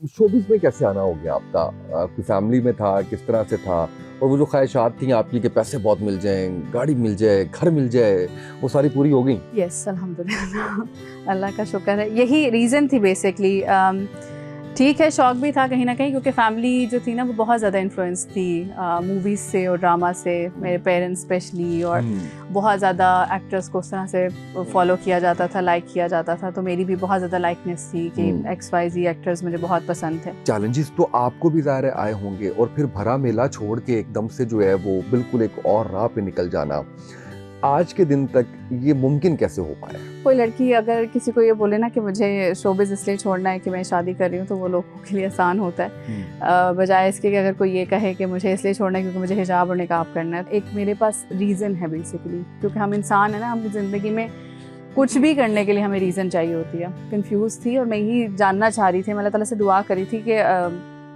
Showbiz में कैसे आना हो गया आपका? आपकी फैमिली में था, किस तरह से था? और वो जो ख्वाहिशात थी आपकी कि पैसे बहुत मिल जाएँ, गाड़ी मिल जाए, घर मिल जाए, वो सारी पूरी हो गई? यस, अल्हम्दुलिल्लाह अल्लाह का शुक्र है। यही रीज़न थी बेसिकली। ठीक है, शौक भी था कहीं न कहीं, क्योंकि फैमिली जो थी ना वो बहुत ज़्यादा इन्फ्लुएंस थी मूवीज़ से और ड्रामा से, मेरे पेरेंट्स स्पेशली। और बहुत ज़्यादा एक्टर्स को उस तरह से फॉलो किया जाता था, लाइक किया जाता था, तो मेरी भी बहुत ज़्यादा लाइकनेस थी कि XYZ एक्टर्स मुझे बहुत पसंद थे। चैलेंजेस तो आपको भी ज़ाहिर है आए होंगे, और फिर भरा मेला छोड़ के एकदम से जो है वो बिल्कुल एक और राह पे निकल जाना, आज के दिन तक ये मुमकिन कैसे हो पाया? कोई लड़की अगर किसी को ये बोले ना कि मुझे शोबिज़ इसलिए छोड़ना है कि मैं शादी कर रही हूँ, तो वो लोगों के लिए आसान होता है, बजाय इसके कि अगर कोई ये कहे कि मुझे इसलिए छोड़ना है क्योंकि मुझे हिजाब और निकाब करना है। एक मेरे पास रीज़न है बेसिकली, क्योंकि हम इंसान है ना, हम ज़िंदगी में कुछ भी करने के लिए हमें रीज़न चाहिए होती है। कंफ्यूज थी और मैं यही जानना चाह रही थी, मैं अल्लाह ताला से दुआ करी थी कि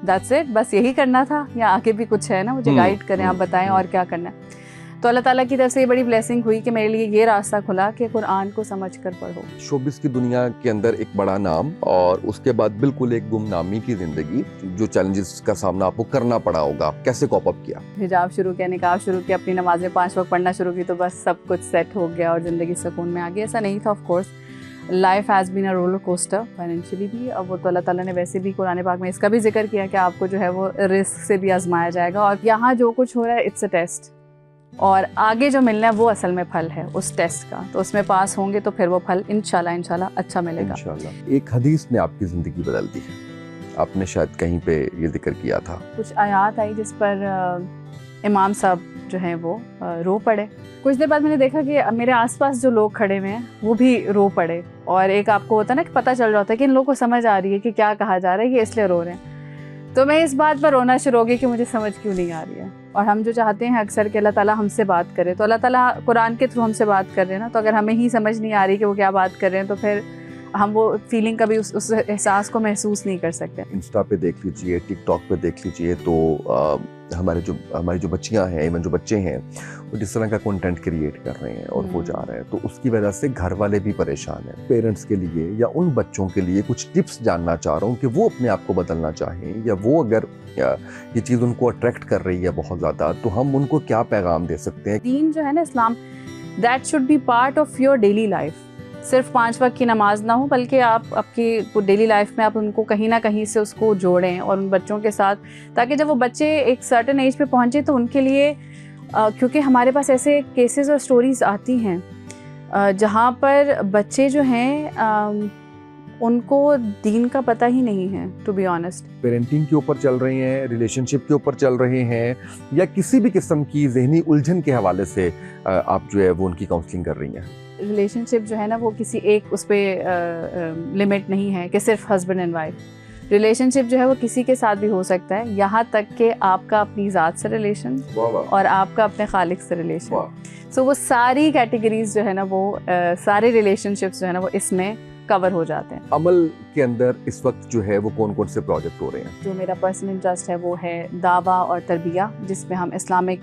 दैट्स इट, बस यही करना था या आगे भी कुछ है ना, मुझे गाइड करें, आप बताएं और क्या करना है। तो अल्लाह ताला की तरफ से ये बड़ी ब्लेसिंग हुई कि मेरे लिए ये रास्ता खुला कि कुरान को समझ कर पढ़ो। शोबिस की दुनिया के अंदर एक बड़ा नाम, और उसके बाद बिल्कुल एक गुमनामी की जिंदगी, जो चैलेंजेस का सामना आपको करना पड़ा होगा, कैसे कॉप अप किया? हिजाब शुरू किया, निकाब शुरू किया, अपनी नमाजें 5 वक्त पढ़ना शुरू की, तो बस सब कुछ सेट हो गया और ज़िंदगी सुकून में आ गई। ऐसा नहीं था, of course life has been a roller coaster financially भी। अब वो तो अल्लाह ताला ने वैसे भी कुरान पाक में इसका भी जिक्र किया कि आपको जो है वो रिस्क से भी आजमाया जाएगा, और यहाँ जो कुछ हो रहा है इट्स अ टेस्ट, और आगे जो मिलना है वो असल में फल है उस टेस्ट का। तो उसमें पास होंगे तो फिर वो फल इंशाल्लाह अच्छा मिलेगा। इंशाल्लाह। एक हदीस ने आपकी ज़िंदगी बदल दी है, आपने शायद कहीं पे ये जिक्र किया था। कुछ आयात आई जिस पर इमाम साहब जो हैं वो रो पड़े। कुछ देर बाद मैंने देखा कि मेरे आसपास जो लोग खड़े हुए हैं वो भी रो पड़े, और एक आपको होता है ना कि पता चल रहा होता है कि इन लोगों को समझ आ रही है कि क्या कहा जा रहा है, ये इसलिए रो रहे हैं। तो मैं इस बात पर रोना शुरू हो गई कि मुझे समझ क्यों नहीं आ रही है। और हम जो चाहते हैं अक्सर कि अल्लाह ताला हमसे बात करे, तो अल्लाह ताला कुरान के थ्रू हमसे बात कर रहे हैं ना, तो अगर हमें ही समझ नहीं आ रही कि वो क्या बात कर रहे हैं, तो फिर हम वो फीलिंग कभी उस एहसास को महसूस नहीं कर सकते। इंस्टा पे देख लीजिए, टिकटॉक पे देख लीजिए, तो हमारी जो बच्चियां हैं, इवन जो बच्चे हैं, वो जिस तरह का कंटेंट क्रिएट कर रहे हैं और वो जा रहे हैं, तो उसकी वजह से घर वाले भी परेशान हैं। पेरेंट्स के लिए या उन बच्चों के लिए कुछ टिप्स जानना चाह रहा हूँ कि वो अपने आप को बदलना चाहें, या वो अगर ये चीज़ उनको अट्रैक्ट कर रही है बहुत ज़्यादा, तो हम उनको क्या पैगाम दे सकते हैं? दीन जो है ना, इस्लाम, that should be part of your daily life. सिर्फ 5 वक्त की नमाज ना हो, बल्कि आप आपकी डेली लाइफ में आप उनको कहीं ना कहीं से उसको जोड़ें, और उन बच्चों के साथ, ताकि जब वो बच्चे एक सर्टेन एज पे पहुंचे तो उनके लिए क्योंकि हमारे पास ऐसे केसेस और स्टोरीज आती हैं जहाँ पर बच्चे जो हैं उनको दीन का पता ही नहीं है, टू बी ऑनेस्ट। पेरेंटिंग के ऊपर चल रहे हैं, रिलेशनशिप के ऊपर चल रहे हैं, या किसी भी किस्म की जहनी उलझन के हवाले से आप जो है वो उनकी काउंसलिंग कर रही हैं? रिलेशनशिप जो है ना वो किसी एक उस पर लिमिट नहीं है कि सिर्फ हस्बैंड एंड वाइफ। रिलेशनशिप जो है वो किसी के साथ भी हो सकता है, यहाँ तक कि आपका अपनी ज़ात से रिलेशन और आपका अपने खालिक से रिलेशन। सो वो सारी कैटेगरीज जो है ना वो सारे रिलेशनशिप्स जो है ना वो इसमें कवर हो जाते हैं। अमल के अंदर इस वक्त जो है वो कौन कौन से प्रोजेक्ट हो रहे हैं? जो मेरा पर्सनल इंटरेस्ट है वो है दावा और तरबिया, जिसमें हम इस्लामिक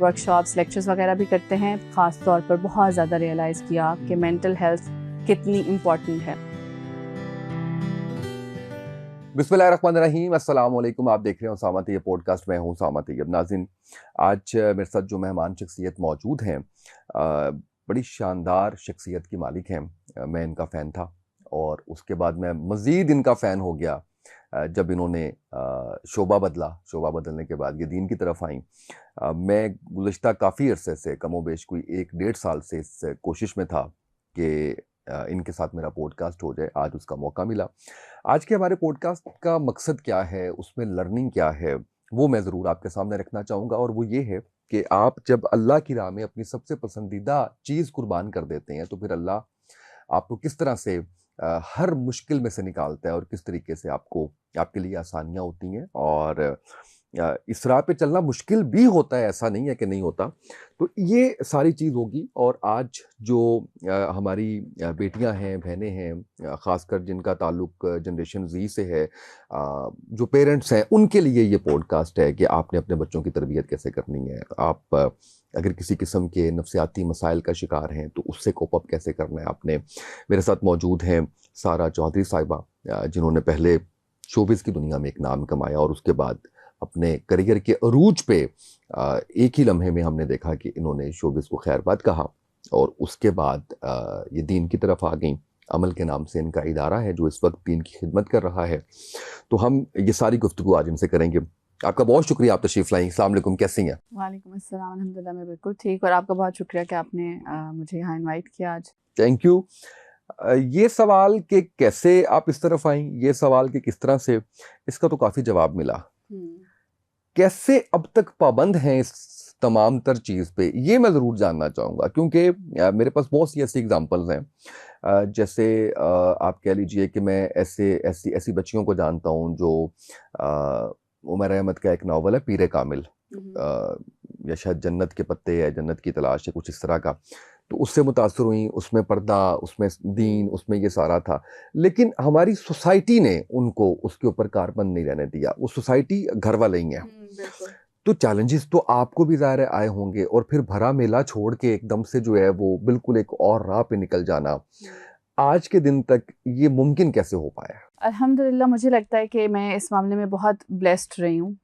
वर्कशॉप्स, लेक्चर्स वगैरह भी करते हैं। ख़ास तौर पर बहुत ज़्यादा रियलाइज़ किया कि मेंटल हेल्थ कितनी इम्पॉर्टेंट है। बिस्मिल्लाहिर्रहमानिर्रहीम, अस्सलाम वालेकुम। आप देख रहे हैं उसामा तैयब पॉडकास्ट, मैं हूं उसामा तैयब। नाज़रीन, आज मेरे साथ जो मेहमान शख्सियत मौजूद हैं, बड़ी शानदार शख्सियत की मालिक हैं। मैं इनका फ़ैन था, और उसके बाद मैं मज़ीद इनका फ़ैन हो गया जब इन्होंने शोबा शोबा बदलने के बाद ये दीन की तरफ आई। मैं गुज़िश्ता काफ़ी अरसे से, कमोबेश कोई 1-1.5 साल से इस कोशिश में था कि इनके साथ मेरा पॉडकास्ट हो जाए। आज उसका मौका मिला। आज के हमारे पॉडकास्ट का मकसद क्या है, उसमें लर्निंग क्या है, वो मैं ज़रूर आपके सामने रखना चाहूँगा। और वो ये है कि आप जब अल्लाह की राह में अपनी सबसे पसंदीदा चीज़ कुर्बान कर देते हैं, तो फिर अल्लाह आपको किस तरह से हर मुश्किल में से निकालता है, और किस तरीके से आपके लिए आसानियाँ होती हैं। और इस राह पे चलना मुश्किल भी होता है, ऐसा नहीं है कि नहीं होता। तो ये सारी चीज़ होगी। और आज जो हमारी बेटियां हैं, बहनें हैं, ख़ासकर जिनका ताल्लुक जनरेशन ज़ी से है, जो पेरेंट्स हैं, उनके लिए ये पॉडकास्ट है कि आपने अपने बच्चों की तरबियत कैसे करनी है। आप अगर किसी किस्म के नफ्सियाती मसाइल का शिकार हैं तो उससे कोप अप कैसे करना है आपने। मेरे साथ मौजूद हैं सारा चौधरी साहिबा, जिन्होंने पहले शोबिज़ की दुनिया में एक नाम कमाया और उसके बाद अपने करियर के अरूज पे एक ही लम्हे में हमने देखा कि इन्होंने शोबिज़ को खैरबाद कहा और उसके बाद ये दीन की तरफ आ गईं। अमल के नाम से इनका इदारा है जो इस वक्त दीन की खिदमत कर रहा है। तो हम ये सारी गुफ्तगू आज इनसे करेंगे। आपका बहुत शुक्रिया, आप तशरीफ़ लाई। अस्सलाम वालेकुम, कैसी हैं? वालेकुम अस्सलाम, अल्हम्दुलिल्लाह मैं बिल्कुल ठीक, और आपका बहुत शुक्रिया कि आपने मुझे यहाँ इनवाइट किया आज। Thank you. ये सवाल कि कैसे आप इस तरफ आईं, ये सवाल कि किस तरह से, इसका तो काफ़ी जवाब मिला। कैसे अब तक पाबंद हैं इस तमाम तर चीज़ पे, ये मैं ज़रूर जानना चाहूँगा, क्योंकि मेरे पास बहुत सी ऐसी एग्जांपल्स हैं। जैसे आप कह लीजिए कि मैं ऐसी बच्चियों को जानता हूँ जो उमर अहमद का एक नावल है पीरे कामिल, या शायद जन्नत के पत्ते या जन्नत की तलाश है, कुछ इस तरह का, तो उससे मुतासर हुई। उसमें पर्दा, उसमें दीन, उसमें ये सारा था, लेकिन हमारी सोसाइटी ने उनको उसके ऊपर कारबंद नहीं रहने दिया। वो सोसाइटी घर वाले ही हैं। तो चैलेंजेस तो आपको भी ज़ाहिर है आए होंगे, और फिर भरा मेला छोड़ के एकदम से जो है वो बिल्कुल एक और राह पे निकल जाना, आज के दिन तक ये मुमकिन कैसे हो पाया? अल्हम्दुलिल्लाह मुझे लगता है कि मैं इस मामले में बहुत ब्लेस्ड रही हूँ,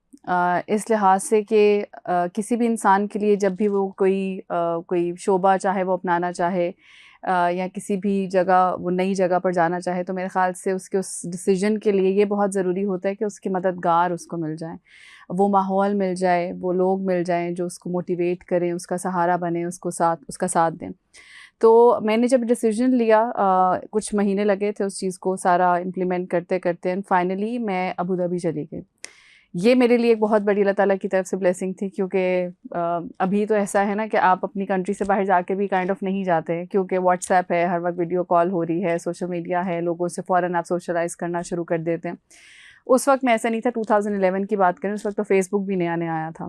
इस लिहाज से कि किसी भी इंसान के लिए जब भी वो कोई शोबा चाहे वो अपनाना चाहे, या किसी भी जगह वो नई जगह पर जाना चाहे, तो मेरे ख़्याल से उसके उस डिसीजन के लिए ये बहुत ज़रूरी होता है कि उसके मददगार उसको मिल जाएं, वो माहौल मिल जाए, वो लोग मिल जाएं जो उसको मोटिवेट करें, उसका सहारा बने, उसका साथ दें। तो मैंने जब डिसीजन लिया, कुछ महीने लगे थे उस चीज़ को सारा इम्प्लीमेंट करते करते, एंड फाइनली मैं अबू धाबी चली गई। ये मेरे लिए एक बहुत बड़ी अल्लाह ताला की तरफ से ब्लेसिंग थी, क्योंकि अभी तो ऐसा है ना कि आप अपनी कंट्री से बाहर जाके भी काइंड ऑफ नहीं जाते, क्योंकि व्हाट्सएप है, हर वक्त वीडियो कॉल हो रही है, सोशल मीडिया है, लोगों से फ़ौरन आप सोशलाइज़ करना शुरू कर देते हैं। उस वक्त में ऐसा नहीं था। 2011 की बात करें, उस वक्त तो फेसबुक भी नया नया आया था,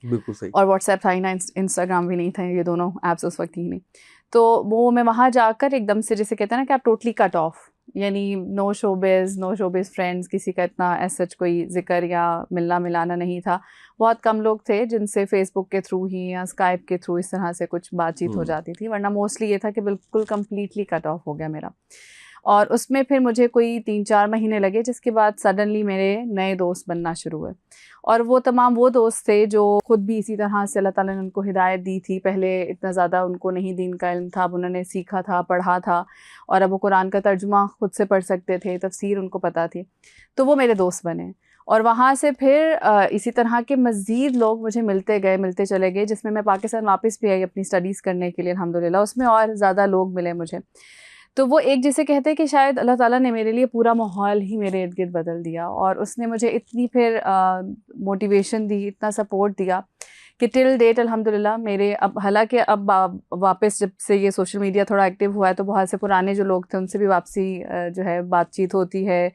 बिल्कुल सही। और व्हाट्सएप था ही ना, इंस्टाग्राम भी नहीं था, ये दोनों ऐप्स उस वक्त ही नहीं। तो वो मैं वहाँ जाकर एकदम से, जैसे कहते हैं ना कि आप टोटली कट ऑफ, यानी नो शोबिज़ फ्रेंड्स, किसी का इतना ऐसा कोई ज़िक्र या मिलना मिलाना नहीं था। बहुत कम लोग थे जिनसे फेसबुक के थ्रू ही या स्काइप के थ्रू इस तरह से कुछ बातचीत हो जाती थी, वरना मोस्टली ये था कि बिल्कुल कम्प्लीटली कट ऑफ हो गया मेरा। और उसमें फिर मुझे कोई 3-4 महीने लगे, जिसके बाद सडनली मेरे नए दोस्त बनना शुरू हुए, और वो तमाम वो दोस्त थे जो ख़ुद भी इसी तरह से अल्लाह ताला ने उनको हिदायत दी थी। पहले इतना ज़्यादा उनको नहीं दीन का इल्म था, अब उन्होंने सीखा था, पढ़ा था, और अब वो कुरान का तर्जुमा ख़ुद से पढ़ सकते थे, तफसीर उनको पता थी, तो वो मेरे दोस्त बने। और वहाँ से फिर इसी तरह के मज़ीद लोग मुझे मिलते गए, मिलते चले गए, जिसमें मैं पाकिस्तान वापस भी आई अपनी स्टडीज़ करने के लिए अल्हम्दुलिल्लाह। उसमें और ज़्यादा लोग मिले मुझे। तो वो एक, जिसे कहते हैं कि शायद अल्लाह ताला ने मेरे लिए पूरा माहौल ही मेरे इर्द गिर्द बदल दिया, और उसने मुझे इतनी फिर मोटिवेशन दी, इतना सपोर्ट दिया कि टिल डेट अल्हम्दुलिल्लाह मेरे, अब हालांकि अब वापस जब से ये सोशल मीडिया थोड़ा एक्टिव हुआ है, तो बहुत से पुराने जो लोग थे उनसे भी वापसी जो है बातचीत होती है,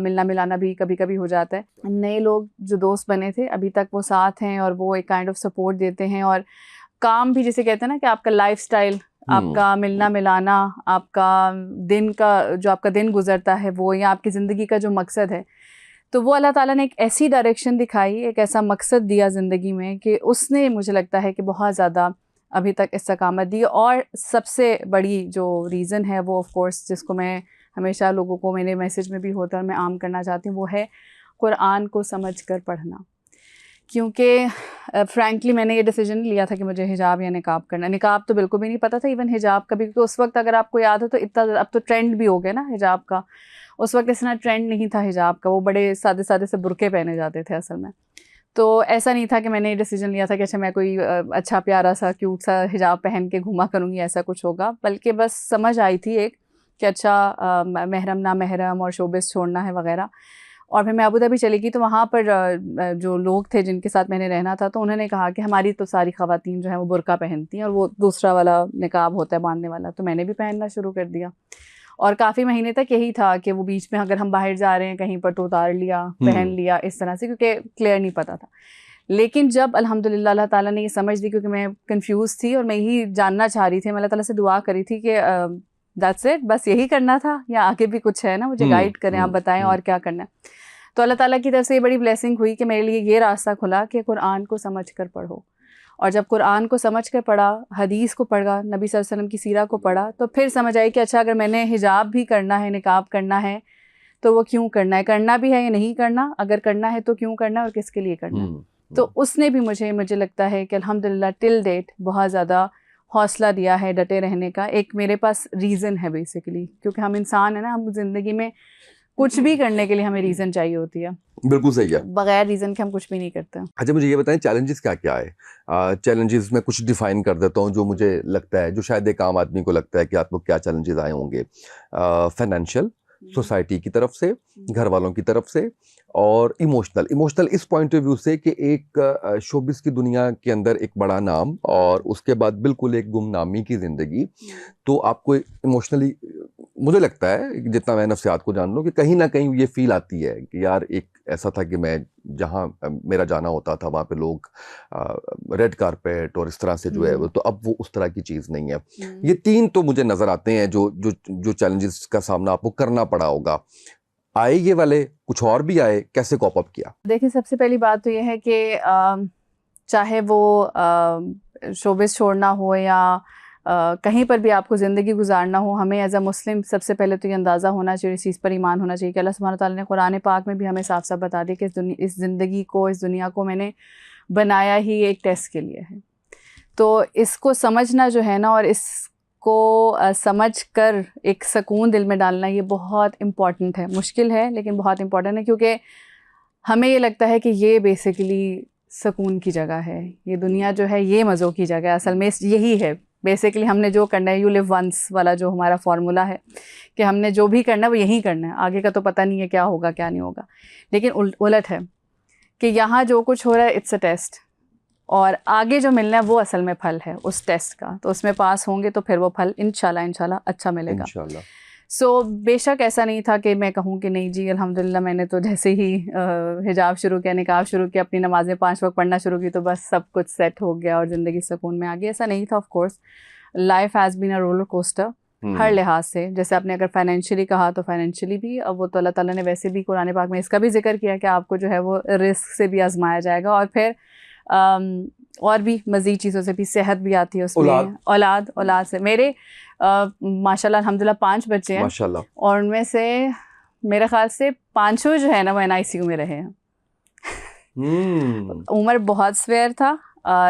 मिलना मिलाना भी कभी कभी हो जाता है। नए लोग जो दोस्त बने थे अभी तक वो साथ हैं, और वो एक काइंड ऑफ सपोर्ट देते हैं, और काम भी, जिसे कहते हैं ना कि आपका लाइफस्टाइल, आपका मिलना मिलाना, आपका दिन का जो आपका दिन गुजरता है वो, या आपकी ज़िंदगी का जो मकसद है, तो वो अल्लाह ताला ने एक ऐसी डायरेक्शन दिखाई, एक ऐसा मकसद दिया ज़िंदगी में कि उसने, मुझे लगता है कि बहुत ज़्यादा अभी तक इस्तकामत दी। और सबसे बड़ी जो रीज़न है वो ऑफ कोर्स, जिसको मैं हमेशा लोगों को मेरे मैसेज में भी होता है और मैं आम करना चाहती हूँ, वो है कुरान को समझ कर पढ़ना। क्योंकि फ्रैंकली मैंने ये डिसीजन लिया था कि मुझे हिजाब या निकाब करना। निकाब तो बिल्कुल भी नहीं पता था, इवन हिजाब का भी, क्योंकि उस वक्त अगर आपको याद हो तो इतना, अब तो ट्रेंड भी हो गया ना हिजाब का, उस वक्त इतना ट्रेंड नहीं था हिजाब का, वो बड़े सादे सादे से बुरके पहने जाते थे असल में। तो ऐसा नहीं था कि मैंने ये डिसीजन लिया था कि अच्छा मैं कोई अच्छा प्यारा सा क्यूट सा हिजाब पहन के घूमा करूँगी, ऐसा कुछ होगा, बल्कि बस समझ आई थी एक कि अच्छा महरम ना महरम और शोबिस छोड़ना है वगैरह। और फिर मैं अबू धाबी चली गई, तो वहाँ पर जो लोग थे जिनके साथ मैंने रहना था, तो उन्होंने कहा कि हमारी तो सारी ख़वातीन जो है वो बुर्का पहनती हैं, और वो दूसरा वाला निकाब होता है बांधने वाला, तो मैंने भी पहनना शुरू कर दिया। और काफ़ी महीने तक यही था कि वो बीच में अगर हम बाहर जा रहे हैं कहीं पर तो उतार लिया, पहन लिया, इस तरह से, क्योंकि क्लियर नहीं पता था। लेकिन जब अल्हम्दुलिल्लाह अल्लाह ताला ने ये समझ दी, क्योंकि मैं कंफ्यूज थी और मैं यही जानना चाह रही थी, मैं अल्लाह ताला से दुआ करी थी कि दैट्स इट, बस यही करना था या आगे भी कुछ है ना, मुझे गाइड करें, आप बताएं और क्या करना है। तो अल्लाह ताला की तरफ से ये बड़ी ब्लेसिंग हुई कि मेरे लिए ये रास्ता खुला कि कुरान को समझ कर पढ़ो। और जब कुरान को समझ कर पढ़ा, हदीस को पढ़ा, नबी सल्लल्लाहु अलैहि वसल्लम की सीरा को पढ़ा, तो फिर समझ आई कि अच्छा अगर मैंने हिजाब भी करना है, निकाब करना है, तो वो क्यों करना है, करना भी है या नहीं करना, अगर करना है तो क्यों करना है और किसके लिए करना है। तो उसने भी मुझे लगता है कि अल्हम्दुलिल्लाह टिल डेट बहुत ज़्यादा हौसला दिया है डटे रहने का। एक मेरे पास रीज़न है बेसिकली, क्योंकि हम इंसान है ना, हम ज़िंदगी में कुछ भी करने के लिए हमें रीज़न चाहिए होती है। बिल्कुल सही है, बगैर रीज़न के हम कुछ भी नहीं करते। अच्छा मुझे ये बताएं चैलेंजेस क्या क्या है। चैलेंजेस में कुछ डिफाइन कर देता हूँ जो मुझे लगता है, जो शायद एक आम आदमी को लगता है कि आपको क्या चैलेंजेस आए होंगे। फाइनेंशियल, सोसाइटी की तरफ से, घर वालों की तरफ से, और इमोशनल इस पॉइंट ऑफ व्यू से कि एक शोबिस की दुनिया के अंदर एक बड़ा नाम और उसके बाद बिल्कुल एक गुमनामी की ज़िंदगी। तो आपको इमोशनली मुझे लगता है, जितना मैं नफ्सियात को जान लूँ, कि कहीं ना कहीं ये फील आती है कि यार एक ऐसा था कि मैं जहाँ मेरा जाना होता था वहाँ पे लोग रेड कारपेट और इस तरह से जो है वो, तो अब वो उस तरह की चीज़ नहीं है। ये 3 तो मुझे नज़र आते हैं जो जो जो चैलेंजेस का सामना आपको करना पड़ा होगा। आए ये वाले, कुछ और भी आए, कैसे कॉप अप किया? देखिए, सबसे पहली बात तो ये है कि चाहे वो शोबिस छोड़ना हो या कहीं पर भी आपको ज़िंदगी गुजारना हो, हमें एज अ मुस्लिम सबसे पहले तो ये अंदाज़ा होना चाहिए, इस चीज़ पर ईमान होना चाहिए कि अल्लाह सुब्हानहू तआला ने कुरान पाक में भी हमें साफ साफ बता दिया कि इस ज़िंदगी को, इस दुनिया को मैंने बनाया ही एक टेस्ट के लिए है। तो इसको समझना जो है ना, और इसको समझ कर एक सुकून दिल में डालना, ये बहुत इम्पॉर्टेंट है। मुश्किल है लेकिन बहुत इम्पॉर्टेंट है, क्योंकि हमें ये लगता है कि ये बेसिकली सुकून की जगह है, ये दुनिया जो है ये मज़ों की जगह है। असल में यही है बेसिकली, हमने जो करना है, यू लिव वंस वाला जो हमारा फार्मूला है कि हमने जो भी करना है वो यही करना है, आगे का तो पता नहीं है क्या होगा क्या नहीं होगा। लेकिन उलट है कि यहाँ जो कुछ हो रहा है इट्स अ टेस्ट, और आगे जो मिलना है वो असल में फल है उस टेस्ट का। तो उसमें पास होंगे तो फिर वो फल इंशाल्लाह अच्छा मिलेगा। सो बेशक ऐसा नहीं था कि मैं कहूँ कि नहीं जी अल्हम्दुलिल्लाह, मैंने तो जैसे ही हिजाब शुरू किया, निकाब शुरू किया, अपनी नमाज़ें 5 वक्त पढ़ना शुरू की, तो बस सब कुछ सेट हो गया और ज़िंदगी सुकून में आ गई। ऐसा नहीं था। Of course life has been a roller coaster हर लिहाज से। जैसे आपने अगर फाइनेंशियली कहा तो फाइनेंशियली भी, अब वो तो अल्लाह ताला ने वैसे भी कुरान पाक में इसका भी जिक्र किया कि आपको जो है वो रिस्क से भी आजमाया जाएगा, और फिर और भी मज़ीद चीज़ों से भी, सेहत भी आती है उसमें, औलाद से। मेरे माशाल्लाह अल्हम्दुलिल्लाह 5 बच्चे हैं माशाल्लाह, और उनमें से मेरे ख्याल से 5 जो है ना वो NICU में रहे हैं। उमर बहुत स्वेयर था।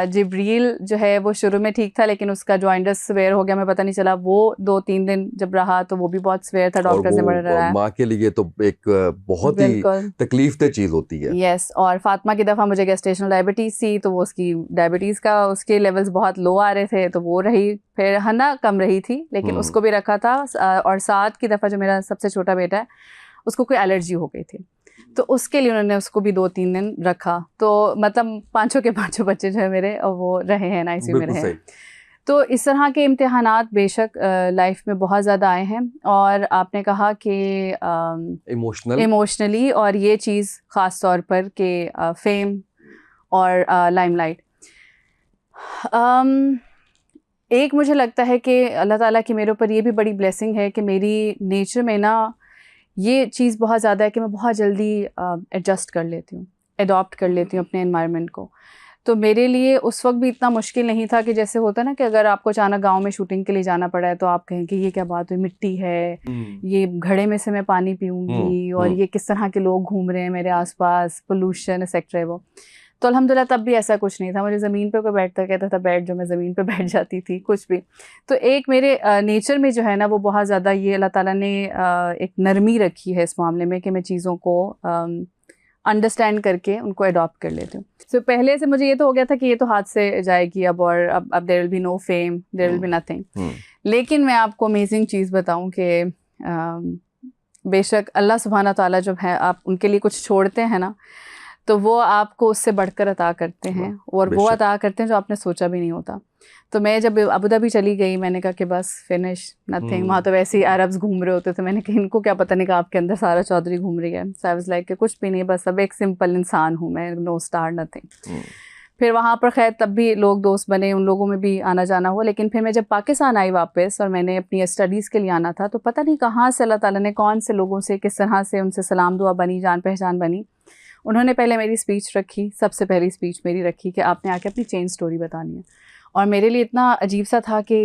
जिब्रील जो है वो शुरू में ठीक था, लेकिन उसका जॉइंटस स्वेयर हो गया, मैं पता नहीं चला। वो 2-3 दिन जब रहा तो वो भी बहुत स्वेयर था, डॉक्टर्स ने बड़ा डराया। माँ के लिए तो एक बहुत ही तकलीफदेह चीज़ होती है। यस, और फातिमा की दफ़ा मुझे गेस्टेशनल डायबिटीज़ थी, तो वो उसकी डायबिटीज़ का उसके लेवल्स बहुत लो आ रहे थे, तो वो रही। फिर हना कम रही थी लेकिन उसको भी रखा था। और साथ की दफ़ा जो मेरा सबसे छोटा बेटा है, उसको कोई एलर्जी हो गई थी, तो उसके लिए उन्होंने उसको भी 2-3 दिन रखा। तो मतलब 5 के 5 बच्चे जो है मेरे, वो रहे हैं NICU में रहे हैं। तो इस तरह के इम्तिहानात बेशक लाइफ में बहुत ज़्यादा आए हैं। और आपने कहा कि इमोशनली, और ये चीज़ ख़ास तौर पर कि फेम और लाइमलाइट, एक मुझे लगता है कि अल्लाह ताला की मेरे ऊपर ये भी बड़ी ब्लेसिंग है कि मेरी नेचर में ना ये चीज़ बहुत ज़्यादा है कि मैं बहुत जल्दी एडजस्ट कर लेती हूँ, एडॉप्ट कर लेती हूँ अपने एनवायरनमेंट को। तो मेरे लिए उस वक्त भी इतना मुश्किल नहीं था कि जैसे होता है ना कि अगर आपको अचानक गांव में शूटिंग के लिए जाना पड़ा है तो आप कहें कि ये क्या बात हुई, मिट्टी है, ये घड़े में से मैं पानी पीऊँगी, और ये किस तरह के लोग घूम रहे हैं मेरे आसपास, पोल्यूशन एक्सेट्रा है वो। तो अल्हम्दुलिल्लाह तब भी ऐसा कुछ नहीं था। मुझे ज़मीन पे कोई बैठता कहता था बैठ, जो मैं ज़मीन पे बैठ जाती थी, कुछ भी। तो एक मेरे नेचर में जो है ना वो बहुत ज़्यादा ये अल्लाह ताला ने एक नरमी रखी है इस मामले में कि मैं चीज़ों को अंडरस्टैंड करके उनको अडॉप्ट कर लेती हूँ। सो पहले से मुझे ये तो हो गया था कि ये तो हाथ से जाएगी अब, और अब there will be no fame, there will be nothing. लेकिन मैं आपको अमेजिंग चीज़ बताऊँ कि बेशक अल्लाह सुब्हाना ताला जब है आप उनके लिए कुछ छोड़ते हैं ना, तो वो आपको उससे बढ़कर अता करते हैं, और वो अता करते हैं जो आपने सोचा भी नहीं होता। तो मैं जब अबू धाबी चली गई, मैंने कहा कि बस फिनिश, नथिंग। वहाँ तो वैसे ही अरब्स घूम रहे होते थे, मैंने कहा इनको क्या पता नहीं कि आपके अंदर सारा चौधरी घूम रही है। सो आई वाज लाइक कुछ भी नहीं, बस अब एक सिंपल इंसान हूँ मैं, नो स्टार नथिंग। फिर वहाँ पर खैर तब भी लोग दोस्त बने, उन लोगों में भी आना जाना हुआ। लेकिन फिर मैं जब पाकिस्तान आई वापस और मैंने अपनी स्टडीज़ के लिए आना था, तो पता नहीं कहाँ से अल्लाह ताला ने कौन से लोगों से किस तरह से उनसे सलाम दुआ बनी, जान पहचान बनी। उन्होंने पहले मेरी स्पीच रखी, सबसे पहली स्पीच मेरी रखी कि आपने आके अपनी चेंज स्टोरी बतानी है। और मेरे लिए इतना अजीब सा था कि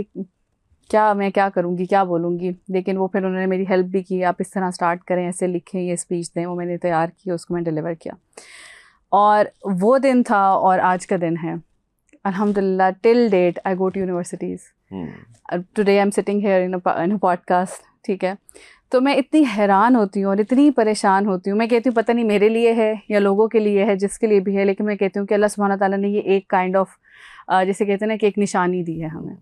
क्या मैं क्या करूँगी, क्या बोलूँगी। लेकिन वो फिर उन्होंने मेरी हेल्प भी की, आप इस तरह स्टार्ट करें, ऐसे लिखें, ये स्पीच दें। वो मैंने तैयार की, उसको मैं डिलीवर किया। और वो दिन था और आज का दिन है। अल्हम्दुलिल्लाह, till date I go to universities. Today I am sitting here in a podcast, ठीक है। तो मैं इतनी हैरान होती हूँ और इतनी परेशान होती हूँ। मैं कहती हूँ पता नहीं मेरे लिए है या लोगों के लिए है, जिसके लिए भी है, लेकिन मैं कहती हूँ कि अल्लाह सुब्हाना ताला ने ये एक काइंड ऑफ जैसे कहते हैं ना कि एक निशानी दी है हमें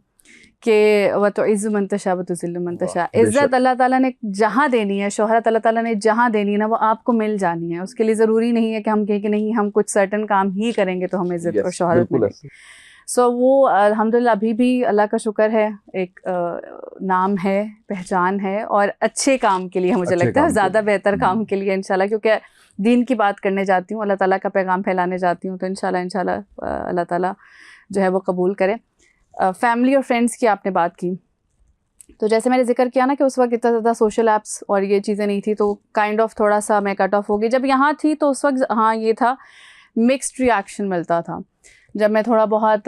कि व तो इज़्ज़ु मन तशा व तुज़िल्लु मन तशा। इज़्ज़त अल्लाह ताला ने जहाँ देनी है, शोहरत अल्लाह ताला ने जहाँ देनी है ना, वो आपको मिल जानी है। उसके लिए ज़रूरी नहीं है कि हम कहें कि नहीं हम कुछ सर्टन काम ही करेंगे तो हमें इज़्ज़त और शोहरत मिलेगी। सो वो अल्हम्दुलिल्लाह अभी भी अल्लाह का शुक्र है, एक नाम है, पहचान है, और अच्छे काम के लिए मुझे लगता है, ज़्यादा बेहतर काम के लिए इंशाल्लाह, क्योंकि दीन की बात करने जाती हूँ, अल्लाह ताला का पैगाम फैलाने जाती हूँ, तो इंशाल्लाह अल्लाह ताला जो है वो कबूल करे। फैमिली और फ्रेंड्स की आपने बात की, तो जैसे मैंने जिक्र किया ना कि उस वक्त इतना ज़्यादा सोशल ऐप्स और ये चीज़ें नहीं थी, तो काइंड ऑफ थोड़ा सा मैं कट ऑफ हो गई। जब यहाँ थी तो उस वक्त हाँ ये था, मिक्स्ड रिएक्शन मिलता था। जब मैं थोड़ा बहुत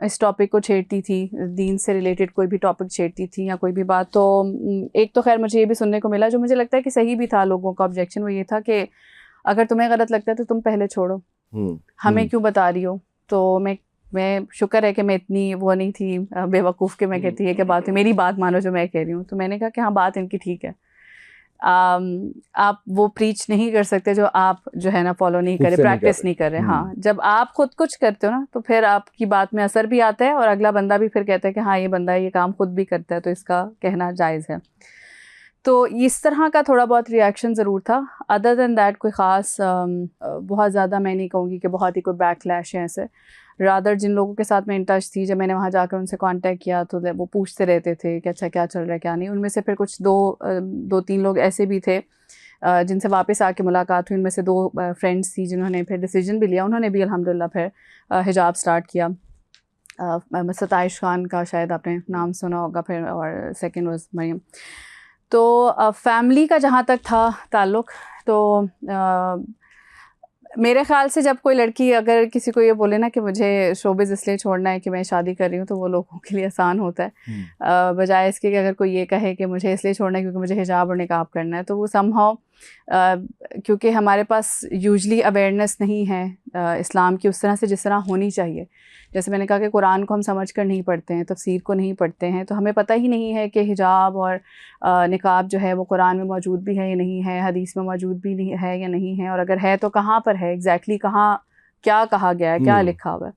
इस टॉपिक को छेड़ती थी, दीन से रिलेटेड कोई भी टॉपिक छेड़ती थी या कोई भी बात, तो एक तो खैर मुझे ये भी सुनने को मिला, जो मुझे लगता है कि सही भी था, लोगों का ऑब्जेक्शन वो ये था कि अगर तुम्हें गलत लगता है तो तुम पहले छोड़ो, हमें क्यों बता रही हो। तो मैं शुक्र है कि मैं इतनी वो नहीं थी बेवकूफ़ के मैं कहती है कि बात मेरी बात मानो जो मैं कह रही हूँ। तो मैंने कहा कि हाँ बात इनकी ठीक है, आप वो प्रीच नहीं कर सकते जो आप जो है ना फॉलो नहीं करे, प्रैक्टिस नहीं कर रहे। हाँ, जब आप खुद कुछ करते हो ना तो फिर आपकी बात में असर भी आता है और अगला बंदा भी फिर कहता है कि हाँ ये बंदा ये काम खुद भी करता है तो इसका कहना जायज़ है। तो इस तरह का थोड़ा बहुत रिएक्शन ज़रूर था। अदर दैन दैट कोई ख़ास बहुत ज़्यादा मैं नहीं कहूँगी कि बहुत ही कोई बैकलैश है ऐसे। रादर जिन लोगों के साथ मैं इन टच थी, जब मैंने वहाँ जाकर उनसे कांटेक्ट किया तो वो पूछते रहते थे कि अच्छा क्या चल रहा है क्या नहीं। उनमें से फिर कुछ दो तीन लोग ऐसे भी थे जिनसे वापस आके मुलाकात हुई। उनमें से 2 फ्रेंड्स थी जिन्होंने फिर डिसीजन भी लिया, उन्होंने भी अल्हम्दुलिल्लाह फिर हिजाब स्टार्ट किया। सताइश खान का शायद आपने नाम सुना होगा, फिर और सेकंड वाज मरियम। तो फैमिली का जहाँ तक था ताल्लुक़, तो मेरे ख़्याल से जब कोई लड़की अगर किसी को ये बोले ना कि मुझे शोबिज़ इसलिए छोड़ना है कि मैं शादी कर रही हूँ, तो वो लोगों के लिए आसान होता है। बजाय इसके कि अगर कोई ये कहे कि मुझे इसलिए छोड़ना है क्योंकि मुझे हिजाब और निकाब करना है, तो वो समहाउ क्योंकि हमारे पास यूजली अवेयरनेस नहीं है इस्लाम की उस तरह से जिस तरह होनी चाहिए। जैसे मैंने कहा कि कुरान को हम समझ कर नहीं पढ़ते हैं, तफसीर को नहीं पढ़ते हैं, तो हमें पता ही नहीं है कि हिजाब और निकाब जो है वो कुरान में मौजूद भी है या नहीं है, हदीस में मौजूद भी नहीं है या नहीं है, और अगर है तो कहाँ पर है एग्जैक्टली, कहाँ क्या कहा गया है, क्या लिखा हुआ है।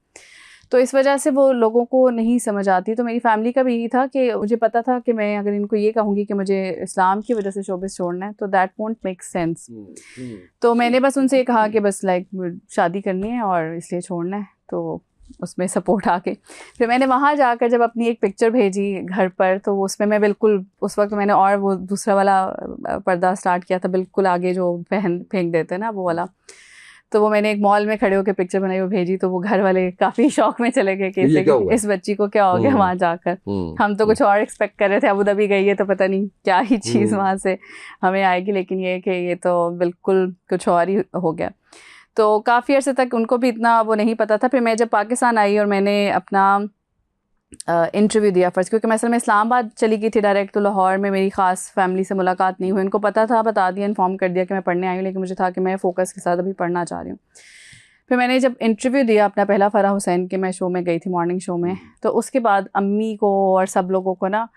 तो इस वजह से वो लोगों को नहीं समझ आती। तो मेरी फैमिली का भी यही था कि मुझे पता था कि मैं अगर इनको ये कहूँगी कि मुझे इस्लाम की वजह से शोबिस छोड़ना है तो दैट वोंट मेक सेंस। तो मैंने बस उनसे ये कहा कि बस लाइक शादी करनी है और इसलिए छोड़ना है, तो उसमें सपोर्ट आके फिर मैंने वहाँ जाकर जब अपनी एक पिक्चर भेजी घर पर, तो उसमें मैं बिल्कुल उस वक्त मैंने और वो दूसरा वाला पर्दा स्टार्ट किया था, बिल्कुल आगे जो फेंक देते हैं ना वो वाला। तो वो मैंने एक मॉल में खड़े होकर पिक्चर बनाई, वो भेजी, तो वो घर वाले काफ़ी शौक में चले गए कि इस बच्ची को क्या हो गया वहाँ जाकर। हम तो कुछ और एक्सपेक्ट कर रहे थे, अबू धाबी गई है तो पता नहीं क्या ही चीज़ वहाँ से हमें आएगी, लेकिन ये कि ये तो बिल्कुल कुछ और ही हो गया। तो काफ़ी अर्से तक उनको भी इतना वो नहीं पता था। फिर मैं जब पाकिस्तान आई और मैंने अपना इंटरव्यू दिया फर्स्ट, क्योंकि मैं असल में इस्लामाबाद चली गई थी डायरेक्ट, तो लाहौर में मेरी ख़ास फैमिली से मुलाकात नहीं हुई। इनको पता था, बता दिया, इन्फॉर्म कर दिया कि मैं पढ़ने आई हूँ, लेकिन मुझे था कि मैं फ़ोकस के साथ अभी पढ़ना चाह रही हूँ। फिर मैंने जब इंटरव्यू दिया अपना पहला, फ़राह हुसैन के मैं शो में गई थी, मॉर्निंग शो में, तो उसके बाद अम्मी को और सब लोगों को ना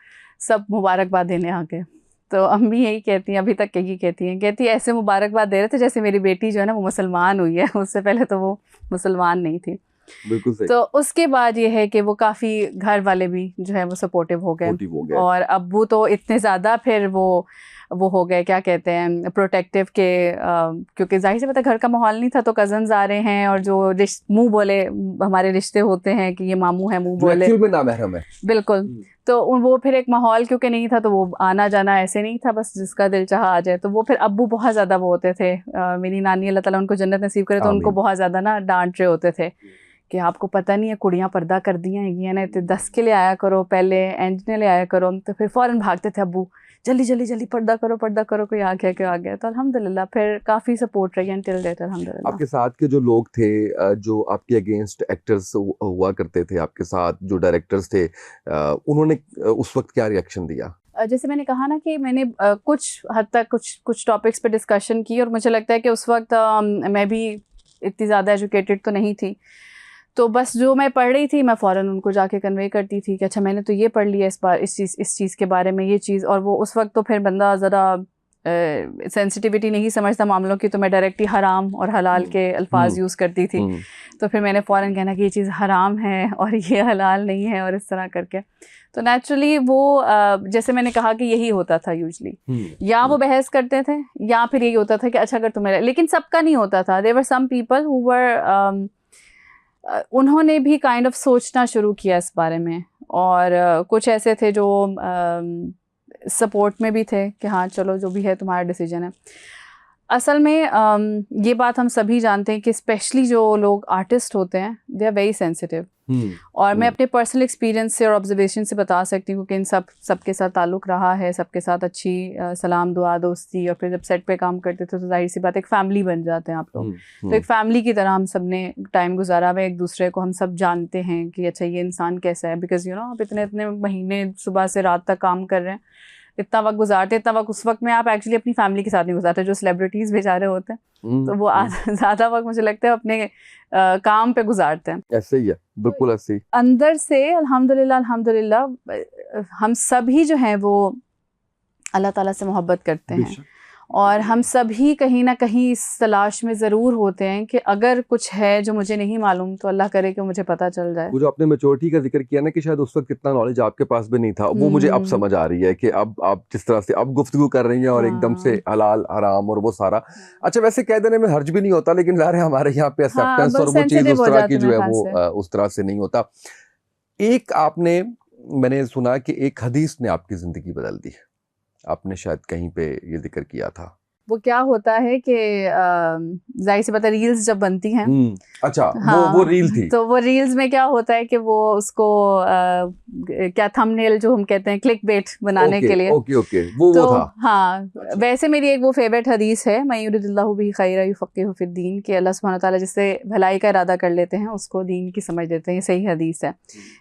सब मुबारकबाद देने आ गए। तो अम्मी यही कहती हैं, अभी तक यही कहती हैं, कहती ऐसे मुबारकबाद दे रहे थे जैसे मेरी बेटी जो है ना वो मुसलमान हुई है, उससे पहले तो वो मुसलमान नहीं थी। बिल्कुल सही। तो उसके बाद ये है कि वो काफ़ी घर वाले भी जो है वो सपोर्टिव हो गए, और अब्बू तो इतने ज़्यादा फिर वो हो गए, क्या कहते हैं, प्रोटेक्टिव के, क्योंकि जाहिर से पता घर का माहौल नहीं था, तो कज़न्स आ रहे हैं और जो मुँह बोले हमारे रिश्ते होते हैं कि ये मामू है, मुँह बोले में नामहरम है, बिल्कुल। तो वो फिर एक माहौल क्योंकि नहीं था, तो वो आना जाना ऐसे नहीं था, बस जिसका दिल चाहा आ जाए। तो वो फिर अब्बू बहुत ज़्यादा वो होते थे, मेरी नानी अल्लाह ताला उनको जन्नत नसीब करे, तो उनको बहुत ज़्यादा ना डांट रहे होते थे कि आपको पता नहीं है कुड़ियाँ पर्दा कर दी हैं, ये ना, तो 10 के लिए आया करो, पहले एंज ने ले आया करो। तो फिर फ़ौरन भागते थे अब्बू, जल्दी जल्दी जल्दी पर्दा करो, कोई आ गया। तो अल्हम्दुलिल्लाह फिर काफ़ी सपोर्ट रही until date अल्हम्दुलिल्लाह। आपके साथ के जो लोग थे जो आपके अगेंस्ट एक्टर्स हुआ करते थे, आपके साथ जो डायरेक्टर्स थे, उन्होंने उस वक्त क्या रिएक्शन दिया? जैसे मैंने कहा ना कि मैंने कुछ हद तक कुछ टॉपिक्स पे डिस्कशन की, और मुझे लगता है कि उस वक्त मैं भी इतनी ज़्यादा एजुकेटेड तो नहीं थी, तो बस जो मैं पढ़ रही थी मैं फ़ौरन उनको जाके कन्वे करती थी कि अच्छा मैंने तो ये पढ़ लिया इस चीज़ के बारे में, ये चीज़। और वो उस वक्त तो फिर बंदा ज़रा सेंसिटिविटी नहीं समझता मामलों की, तो मैं डायरेक्टली हराम और हलाल के अल्फाज यूज़ करती थी। तो फिर मैंने फ़ौरन कहना कि ये चीज़ हराम है और ये हलाल नहीं है, और इस तरह करके। तो नेचुरली वो जैसे मैंने कहा कि यही होता था यूजली, या वो बहस करते थे या फिर यही होता था कि अच्छा अगर तुम्हें, लेकिन सबका नहीं होता था। There were some people who were उन्होंने भी काइंड ऑफ सोचना शुरू किया इस बारे में, और कुछ ऐसे थे जो सपोर्ट में भी थे कि हाँ चलो जो भी है तुम्हारा डिसीजन है। असल में ये बात हम सभी जानते हैं कि स्पेशली जो लोग आर्टिस्ट होते हैं दे आर वेरी सेंसिटिव, और मैं अपने पर्सनल एक्सपीरियंस से और ऑब्जर्वेशन से बता सकती हूँ कि इन सबके साथ ताल्लुक़ रहा है, सबके साथ अच्छी सलाम दुआ दोस्ती, और फिर जब सेट पे काम करते थे तो जाहिर सी बात एक फ़ैमिली बन जाते हैं आप लोग। तो एक फ़ैमिली की तरह हम सब ने टाइम गुजारा हुआ, एक दूसरे को हम सब जानते हैं कि अच्छा ये इंसान कैसा है, बिकॉज़ आप इतने महीने सुबह से रात तक काम कर रहे हैं, इतना वक्त गुजारते, इतना वक्त उस वक्त में आप एक्चुअली अपनी फैमिली के साथ नहीं गुजारते। जो सेलिब्रिटीज़ बेचारे होते हैं तो वो ज़्यादा वक्त मुझे लगता है अपने काम पे गुजारते हैं। ऐसे ही है, बिल्कुल ऐसे ही। अंदर से अल्हम्दुलिल्लाह हम सभी जो हैं वो अल्लाह ताला से मोहब्बत करते हैं, और हम सभी कहीं ना कहीं इस तलाश में ज़रूर होते हैं कि अगर कुछ है जो मुझे नहीं मालूम तो अल्लाह करे कि मुझे पता चल जाए। वो जो आपने मैच्योरिटी का जिक्र किया ना कि शायद उस वक्त कितना नॉलेज आपके पास भी नहीं था, वो मुझे अब समझ आ रही है कि अब आप जिस तरह से अब गुफ्तगू कर रही हैं और एकदम से हलाल हराम और वो सारा। अच्छा, वैसे कह देने में हर्ज भी नहीं होता, लेकिन ज़ाहिर है हमारे यहाँ पे एक्सेप्टेंस और वो चीज़ उस तरह की जो है वो उस तरह से नहीं होता। मैंने सुना कि एक हदीस ने आपकी ज़िंदगी बदल दी, आपने शायद कहीं पे ये जिक्र किया था। वो क्या होता है कि जाहिर सी बात है रील्स जब बनती हैं, अच्छा, हाँ, वो रील थी। तो वो रील्स में क्या होता है कि वो उसको क्या थंबनेल जो हम कहते हैं क्लिक बेट बनाने के लिए, ओके वो था। हाँ। अच्छा। वैसे मेरी एक वो फेवरेट हदीस है, मैं युरिदिल्लाहु बिही खैरा युफ़क़्क़िहु फ़िद्दीन, कि अल्लाह सुब्हानहू व तआला जिससे भलाई का इरादा कर लेते हैं उसको दीन की समझ देते हैं। ये सही हदीस है।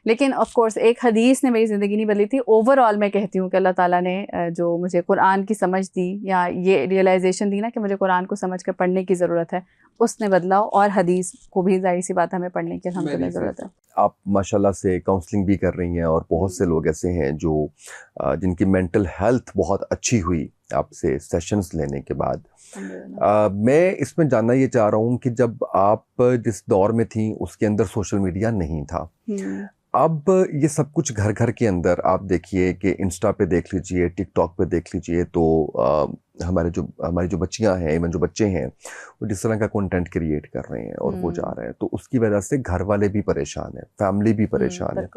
लेकिन ऑफ कोर्स एक हदीस ने मेरी ज़िंदगी नहीं बदली थी। ओवरऑल मैं कहती हूँ कि अल्लाह ताला ने जो मुझे कुरान की समझ दी, या ये रियलाइजेशन दी ना कि मुझे कुरान को समझ कर पढ़ने की ज़रूरत है, उसने बदला, और हदीस को भी जाहिर सी बात हमें पढ़ने की अल्हम्दुलिल्लाह ज़रूरत है। आप माशाल्लाह से काउंसलिंग भी कर रही हैं, और बहुत से लोग ऐसे हैं जो जिनकी मेंटल हेल्थ बहुत अच्छी हुई आपसे सेशंस लेने के बाद। मैं इसमें जानना ये चाह रहा हूँ कि जब आप जिस दौर में थी उसके अंदर सोशल मीडिया नहीं था, अब ये सब कुछ घर घर के अंदर आप देखिए कि इंस्टा पे देख लीजिए, टिकटॉक पे देख लीजिए, तो हमारी जो बच्चियां हैं, इवन जो बच्चे हैं, वो जिस तरह का कंटेंट क्रिएट कर रहे हैं और वो जा रहे हैं, तो उसकी वजह से घर वाले भी परेशान हैं, फैमिली भी परेशान है।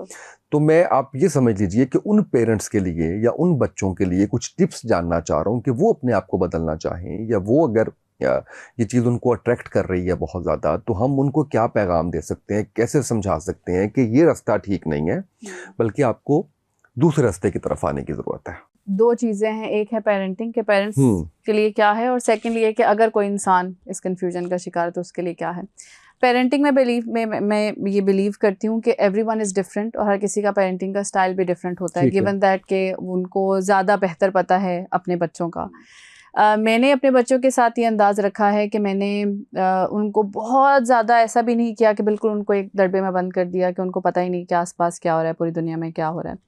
तो मैं आप ये समझ लीजिए कि उन पेरेंट्स के लिए या उन बच्चों के लिए कुछ टिप्स जानना चाह रहा हूँ कि वो अपने आप को बदलना चाहें, या वो अगर ये चीज़ उनको अट्रैक्ट कर रही है बहुत ज़्यादा, तो हम उनको क्या पैगाम दे सकते हैं, कैसे समझा सकते हैं कि ये रास्ता ठीक नहीं है, बल्कि आपको दूसरे रास्ते की तरफ आने की ज़रूरत है। दो चीज़ें हैं, एक है पेरेंटिंग के पेरेंट्स के लिए क्या है, और सेकंड ये कि अगर कोई इंसान इस कन्फ्यूजन का शिकार है तो उसके लिए क्या है। पेरेंटिंग में मैं ये बिलीव करती हूँ कि एवरीवन इज़ डिफरेंट, और हर किसी का पेरेंटिंग का स्टाइल भी डिफरेंट होता है, गिवन दैट के उनको ज़्यादा बेहतर पता है अपने बच्चों का। मैंने अपने बच्चों के साथ ये अंदाज़ रखा है कि मैंने उनको बहुत ज़्यादा ऐसा भी नहीं किया कि बिल्कुल उनको एक दड़बे में बंद कर दिया कि उनको पता ही नहीं कि आसपास क्या हो रहा है, पूरी दुनिया में क्या हो रहा है।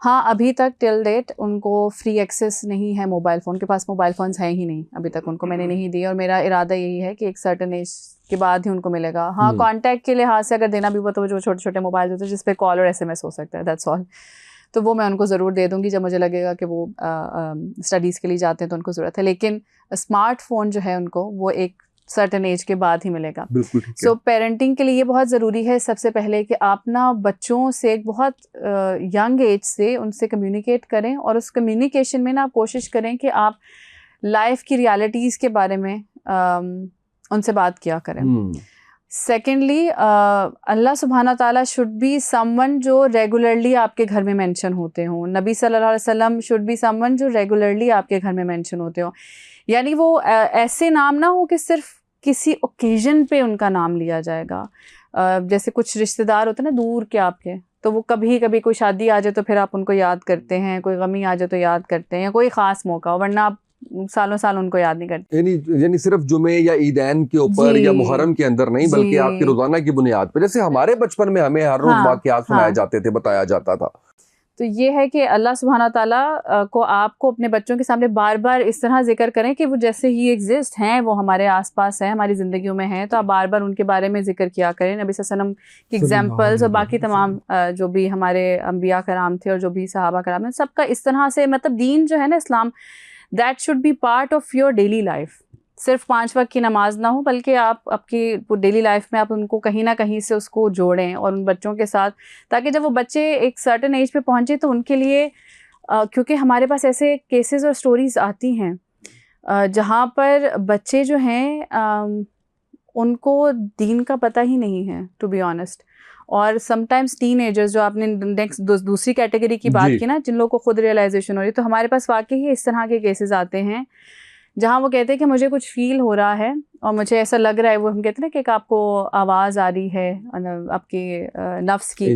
हाँ, अभी तक टिल डेट उनको फ्री एक्सेस नहीं है मोबाइल फ़ोन, के पास मोबाइल फ़ोन्स हैं ही नहीं, अभी तक उनको मैंने नहीं दिए, और मेरा इरादा यही है कि एक सर्टेन एज के बाद ही उनको मिलेगा। हाँ, कॉन्टैक्ट के लिहाज से अगर देना भी हुआ तो वो जो छोटे छोटे मोबाइल होते हैं जिस पे कॉल और SMS हो सकता है, दैट्स ऑल, तो वो मैं उनको ज़रूर दे दूँगी जब मुझे लगेगा कि वो स्टडीज़ के लिए जाते हैं तो उनको ज़रूरत है। लेकिन स्मार्टफ़ोन जो है उनको वो एक सर्टेन एज के बाद ही मिलेगा। बिल्कुल। सो पेरेंटिंग के लिए ये बहुत ज़रूरी है सबसे पहले कि आप ना बच्चों से एक बहुत यंग एज से उनसे कम्युनिकेट करें, और उस कम्युनिकेशन में ना आप कोशिश करें कि आप लाइफ की रियलिटीज़ के बारे में उनसे बात किया करें। सेकेंडली अल्लाह सुब्हाना ताला शुड बी समवन जो रेगुलरली आपके घर में मेंशन होते हों. नबी सल्लल्लाहु अलैहि वसल्लम शुड बी समवन जो रेगुलरली आपके घर में मेंशन होते हों. यानी वो ऐसे नाम ना हो कि सिर्फ किसी ओकेजन पे उनका नाम लिया जाएगा. जैसे कुछ रिश्तेदार होते हैं ना दूर के आपके, तो वो कभी कभी कोई शादी आ जाए तो फिर आप उनको याद करते हैं, कोई गमी आ जाए तो याद करते हैं, या कोई ख़ास मौका हो, वरना आप सालों साल उनको याद नहीं करते. यानी सिर्फ जुमे या ईदैन के ऊपर या मुहर्रम के अंदर नहीं, बल्कि आपकी रोजाना की बुनियाद पर. जैसे हमारे बचपन में हमें हर रोज वाक़यात सुनाए जाते थे, बताया जाता था. तो ये है कि अल्लाह सुब्हाना ताला को आपको अपने बच्चों के सामने बार बार इस तरह जिक्र करें कि वो जैसे ही एग्जिस्ट हैं, वो हमारे आसपास हैं, हमारी ज़िंदगियों में हैं, तो आप बार बार उनके बारे में जिक्र किया करें. नबी सल्लल्लाहु अलैहि वसल्लम की एग्जाम्पल्स और बाकी तमाम जो भी हमारे अम्बिया कराम थे और जो भी सहाबा कराम हैं, सबका इस तरह से, मतलब दीन जो है ना इस्लाम, that should be part of your daily life. सिर्फ 5 वक्त की नमाज ना हो, बल्कि आप आपकी डेली लाइफ में आप उनको कहीं ना कहीं से उसको जोड़ें और उन बच्चों के साथ, ताकि जब वो बच्चे एक सर्टेन एज पे पहुंचे तो उनके लिए क्योंकि हमारे पास ऐसे केसेस और स्टोरीज आती हैं जहाँ पर बच्चे जो हैं उनको दीन का पता ही नहीं है, टू बी ऑनेस्ट. और समटाइम्स टीनेजर्स, जो आपने नेक्स्ट दूसरी कैटेगरी की बात की ना, जिन लोगों को खुद रियलाइजेशन हो रही है, तो हमारे पास वाकई ही इस तरह के केसेस आते हैं जहाँ वो कहते हैं कि मुझे कुछ फील हो रहा है और मुझे ऐसा लग रहा है, वो हम कहते हैं ना कि आपको आवाज़ आ रही है आपके नफ्स की,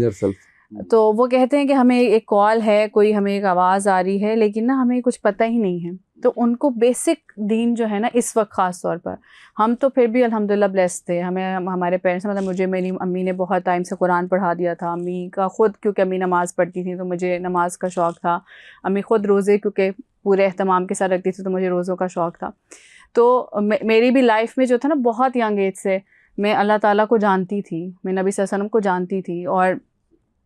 तो वो कहते हैं कि हमें एक कॉल है, कोई हमें एक आवाज़ आ रही है, लेकिन ना हमें कुछ पता ही नहीं है. तो उनको बेसिक दीन जो है ना इस वक्त ख़ास तौर पर, हम तो फिर भी अल्हम्दुलिल्लाह ब्लेस्ड थे. हमें हमारे पेरेंट्स, मतलब मुझे मेरी अम्मी ने बहुत टाइम से कुरान पढ़ा दिया था. अम्मी का ख़ुद, क्योंकि अम्मी नमाज़ पढ़ती थी तो मुझे नमाज का शौक़ था. अम्मी ख़ुद रोज़े क्योंकि पूरे एहतमाम के साथ रखती थी तो मुझे रोज़ों का शौक़ था. तो मेरी भी लाइफ में जो था ना, बहुत यंग एज से मैं अल्लाह ताला को जानती थी, मैं नबी सल्लल्लाहु अलैहि वसल्लम को जानती थी. और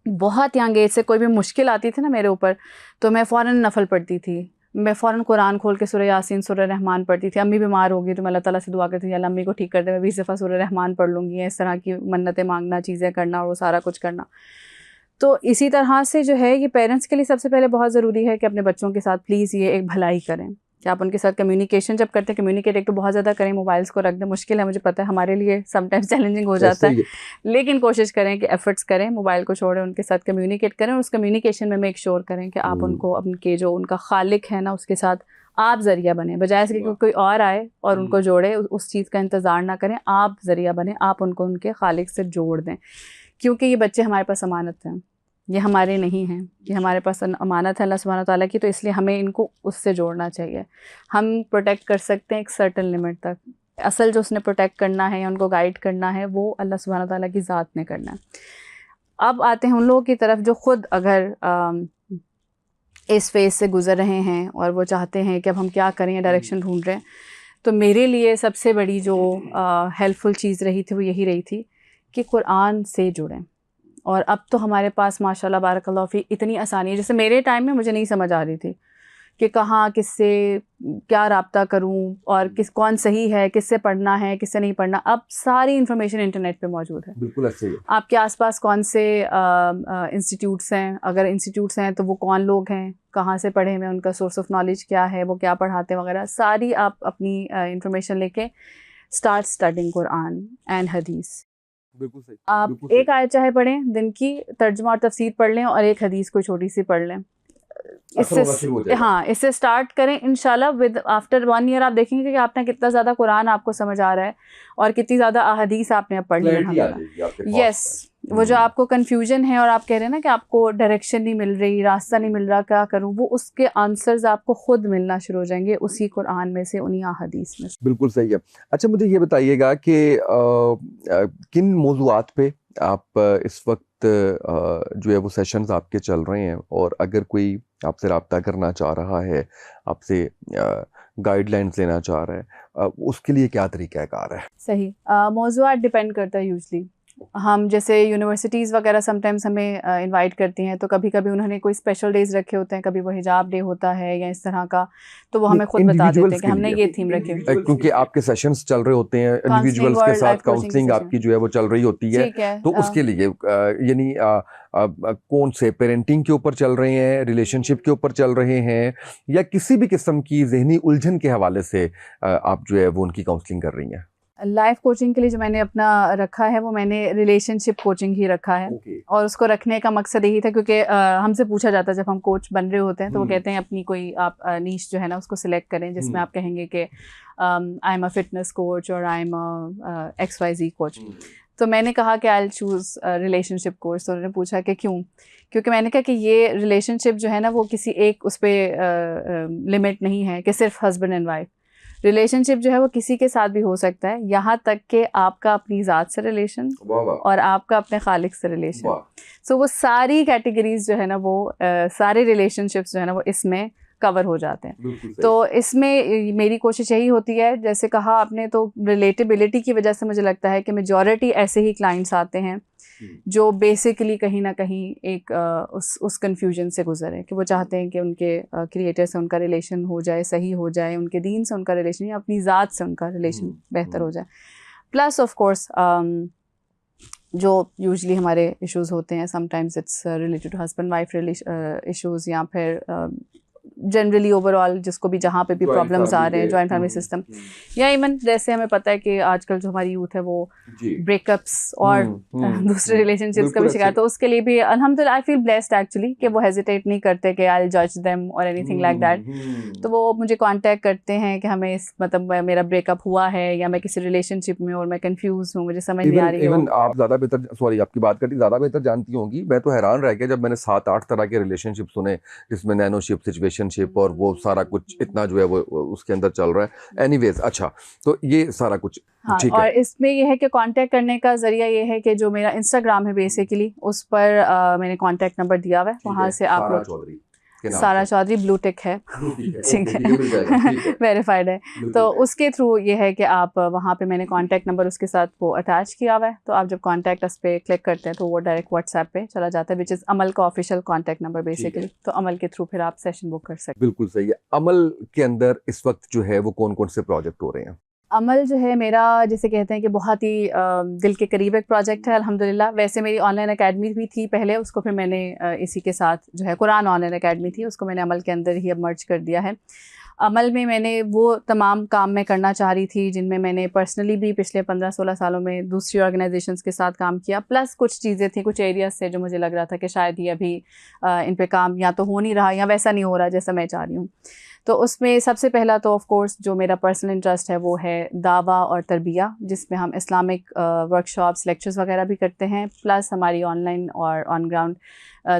बहुत यंग एज से कोई भी मुश्किल आती थी ना मेरे ऊपर, तो मैं फ़ौरन नफल पढ़ती थी. मैं फ़ौरन कुरान खोल के सूरह यासीन, सूरह रहमान पढ़ती थी. अम्मी बीमार हो गई तो मैं अल्लाह ताला से दुआ करती थी, अल्लाह अम्मी को ठीक कर दे, मैं 20 दफ़ा सूरह रहमान पढ़ लूँगी. इस तरह की मन्नतें मांगना, चीज़ें करना और वो सारा कुछ करना. तो इसी तरह से जो है, ये पेरेंट्स के लिए सबसे पहले बहुत ज़रूरी है कि अपने बच्चों के साथ प्लीज़ ये एक भलाई करें कि आप उनके साथ कम्युनिकेशन जब करते हैं, कम्युनिकेट एक तो बहुत ज़्यादा करें, मोबाइल्स को रख दें. मुश्किल है, मुझे पता है, हमारे लिए समटाइम्स चैलेंजिंग हो जाता है, लेकिन कोशिश करें कि एफर्ट्स करें, मोबाइल को छोड़ें, उनके साथ कम्युनिकेट करें. और उस कम्युनिकेशन में मेक श्योर करें कि आप उनको उनके जो उनका खालिक है ना, उसके साथ आप ज़रिया बने, बजाय इसके कि कोई और आए और उनको जोड़े. उस चीज़ का इंतज़ार ना करें, आप ज़रिया बने, आप उनको उनके खालिक से जोड़ दें. क्योंकि ये बच्चे हमारे पास अमानत हैं, ये हमारे नहीं हैं, ये हमारे पास अमानत है अल्लाह सुब्हाना ताला की. तो इसलिए हमें इनको उससे जोड़ना चाहिए. हम प्रोटेक्ट कर सकते हैं एक सर्टन लिमिट तक. असल जो उसने प्रोटेक्ट करना है या उनको गाइड करना है, वो अल्लाह सुब्हाना ताला की ज़ात ने करना है. अब आते हैं उन लोगों की तरफ जो ख़ुद अगर इस फेज़ से गुज़र रहे हैं और वो चाहते हैं कि अब हम क्या करें, डायरेक्शन ढूंढ रहे हैं. तो मेरे लिए सबसे बड़ी जो हेल्पफुल चीज़ रही थी वो यही रही थी कि कुरान से जुड़ें. और अब तो हमारे पास माशाल्लाह बारकल्लाह फ़ी इतनी आसानी है. जैसे मेरे टाइम में मुझे नहीं समझ आ रही थी कि कहाँ किससे क्या राब्ता करूँ और कौन सही है, किससे पढ़ना है, किससे नहीं पढ़ना. अब सारी इन्फॉर्मेशन इंटरनेट पे मौजूद है. बिल्कुल ऐसे ही. आपके आसपास कौन से इंस्टीट्यूट्स हैं, अगर इंस्टीट्यूट्स हैं तो वो कौन लोग हैं, कहाँ से पढ़े हुए, उनका सोर्स ऑफ नॉलेज क्या है, वो क्या पढ़ाते हैं वगैरह, सारी आप अपनी इंफॉर्मेशन लेके स्टार्ट स्टडिंग कुरान एंड हदीस. बिल्कुल सही. आप एक आयत चाहे पढ़ें दिन की, तर्जुमा और तफसीर पढ़ लें, और एक हदीस कोई छोटी सी पढ़ लें. इससे स्टार्ट करें. इंशाल्लाह विद आफ्टर 1 ईयर आप देखेंगे कि आपने कितना ज़्यादा कुरान आपको समझ आ रहा है और कितनी ज़्यादा अहदीस आपने अब पढ़ ली. यस, वो जो आपको कन्फ्यूजन है और आप कह रहे हैं ना कि आपको डायरेक्शन नहीं मिल रही, रास्ता नहीं मिल रहा, क्या करूं, वो उसके आंसर्स आपको खुद मिलना शुरू हो जाएंगे उसी कुरान में से, उन्हीं अहदीस में से. बिल्कुल सही है. अच्छा, मुझे ये बताइएगा कि किन मौज़ूआत पे आप इस वक्त जो है वो सेशंस आपके चल रहे हैं, और अगर कोई आपसे रब्ता करना चाह रहा है, आपसे गाइडलाइंस लेना चाह रहा है, उसके लिए क्या तरीक़ाकार है? सही. मौज़ूआत डिपेंड करता है. यूजली हम जैसे यूनिवर्सिटीज़ वगैरह समटाइम्स हमें इनवाइट करती हैं, तो कभी कभी उन्होंने कोई स्पेशल डेज रखे होते हैं, कभी वो हिजाब डे होता है या इस तरह का, तो वो हमें खुद बता देते हैं कि हमने ये थीम रखी है. क्योंकि आपके सेशंस चल रहे होते हैं, इंडिविजुअल्स के साथ काउंसलिंग आपकी जो है वो चल रही होती है, तो उसके लिए यानी कौन से पेरेंटिंग के ऊपर चल रहे हैं, रिलेशनशिप के ऊपर चल रहे हैं, या किसी भी किस्म की जहनी उलझन के हवाले से आप जो है वो उनकी काउंसलिंग कर रही हैं? लाइफ कोचिंग के लिए जो मैंने अपना रखा है वो मैंने रिलेशनशिप कोचिंग ही रखा है। और उसको रखने का मकसद यही था क्योंकि हमसे पूछा जाता है जब हम कोच बन रहे होते हैं तो वो कहते हैं अपनी कोई आप नीश जो है ना उसको सिलेक्ट करें जिसमें आप कहेंगे कि I am a fitness coach और I am a XYZ coach. तो मैंने कहा कि आई चूज़ रिलेशनशिप कोर्स। तो उन्होंने पूछा कि क्यों, क्योंकि मैंने कहा कि ये रिलेशनशिप जो है ना वो किसी एक उस पर लिमिट नहीं है कि सिर्फ हस्बैंड एंड वाइफ। रिलेशनशिप जो है वो किसी के साथ भी हो सकता है, यहाँ तक कि आपका अपनी ज़ात से रिलेशन और आपका अपने खालिक से रिलेशन। सो वो सारी कैटेगरीज जो है ना वो सारे रिलेशनशिप्स जो है ना वो इसमें कवर हो जाते हैं। तो इसमें मेरी कोशिश यही होती है, जैसे कहा आपने, तो रिलेटेबिलिटी की वजह से मुझे लगता है कि मेजॉरिटी ऐसे ही क्लाइंट्स आते हैं जो बेसिकली कहीं ना कहीं एक उस कन्फ्यूजन से गुजरे कि वो चाहते हैं कि उनके क्रिएटर से उनका रिलेशन हो जाए, सही हो जाए, उनके दीन से उनका रिलेशन या अपनी ज़ात से उनका रिलेशन बेहतर हो जाए। प्लस ऑफ कोर्स जो यूजली हमारे इश्यूज़ होते हैं, sometimes it's related to husband wife issues या फिर जनरली ओवरऑल जिसको भी जहाँ पे भी प्रॉब्लम्स आ रहे हैं, जॉइंट फैमिली सिस्टम, या इवन जैसे हमें पता है कि आजकल जो हमारी यूथ है वो ब्रेकअप्स और दूसरे रिलेशनशिप्स का भी शिकार, तो उसके लिए भी अल्हम्दुलिल्लाह आई फील ब्लेस्ड एक्चुअली कि वो हेजिटेट नहीं करते कि आई जज देम और एनीथिंग लाइक दैट। तो वो मुझे कांटेक्ट करते हैं कि हमें इस मतलब मेरा ब्रेकअप हुआ है या मैं किसी रिलेशनशिप में और मैं कंफ्यूज हूँ, मुझे समझ नहीं आ रही है। इवन आप ज़्यादा बेहतर, सॉरी आपकी बात करती, ज़्यादा बेहतर जानती होंगी। मैं तो हैरान रह गया जब मैंने 7-8 तरह के रिलेशनशिप सुने जिसमें नैनोशिप, सिचुएशनशिप और वो सारा कुछ इतना जो है वो उसके अंदर चल रहा है। एनीवेज, अच्छा, तो ये सारा कुछ हाँ, और इसमें ये है कि कांटेक्ट करने का जरिया ये है कि जो मेरा इंस्टाग्राम है बेसिकली उस पर मैंने कांटेक्ट नंबर दिया हुआ है, वहाँ से आप लोग सारा चौधरी ब्लू टिक है, ठीक है, वेरीफाइड है। तो उसके थ्रू ये है कि आप वहाँ पे मैंने कांटेक्ट नंबर उसके साथ वो अटैच किया हुआ है, तो आप जब कांटेक्ट उस पर क्लिक करते हैं तो वो डायरेक्ट व्हाट्सएप पे चला जाता है, विच इज़ अमल का ऑफिशियल कांटेक्ट नंबर बेसिकली। तो अमल के थ्रू फिर आप सेशन बुक कर सकते हैं। बिल्कुल सही है। अमल के अंदर इस वक्त जो है वो कौन कौन से प्रोजेक्ट हो रहे हैं? अमल जो है मेरा, जिसे कहते हैं कि बहुत ही दिल के करीब एक प्रोजेक्ट है अल्हम्दुलिल्लाह। वैसे मेरी ऑनलाइन एकेडमी भी थी पहले, उसको फिर मैंने इसी के साथ जो है कुरान ऑनलाइन एकेडमी थी उसको मैंने अमल के अंदर ही अब मर्ज कर दिया है। अमल में मैंने वो तमाम काम मैं करना चाह रही थी जिनमें मैंने पर्सनली भी पिछले 15-16 सालों में दूसरी ऑर्गेनाइजेशंस के साथ काम किया, प्लस कुछ चीज़ें थी, कुछ एरियाज से जो मुझे लग रहा था कि शायद ये अभी इन पे काम या तो हो नहीं रहा या वैसा नहीं हो रहा जैसा मैं चाह रही हूँ। तो उसमें सबसे पहला तो ऑफ कोर्स जो मेरा पर्सनल इंटरेस्ट है वो है दावा और तरबिया, जिसमें हम इस्लामिक वर्कशॉप्स, लेक्चर्स वगैरह भी करते हैं, प्लस हमारी ऑनलाइन और ऑन ग्राउंड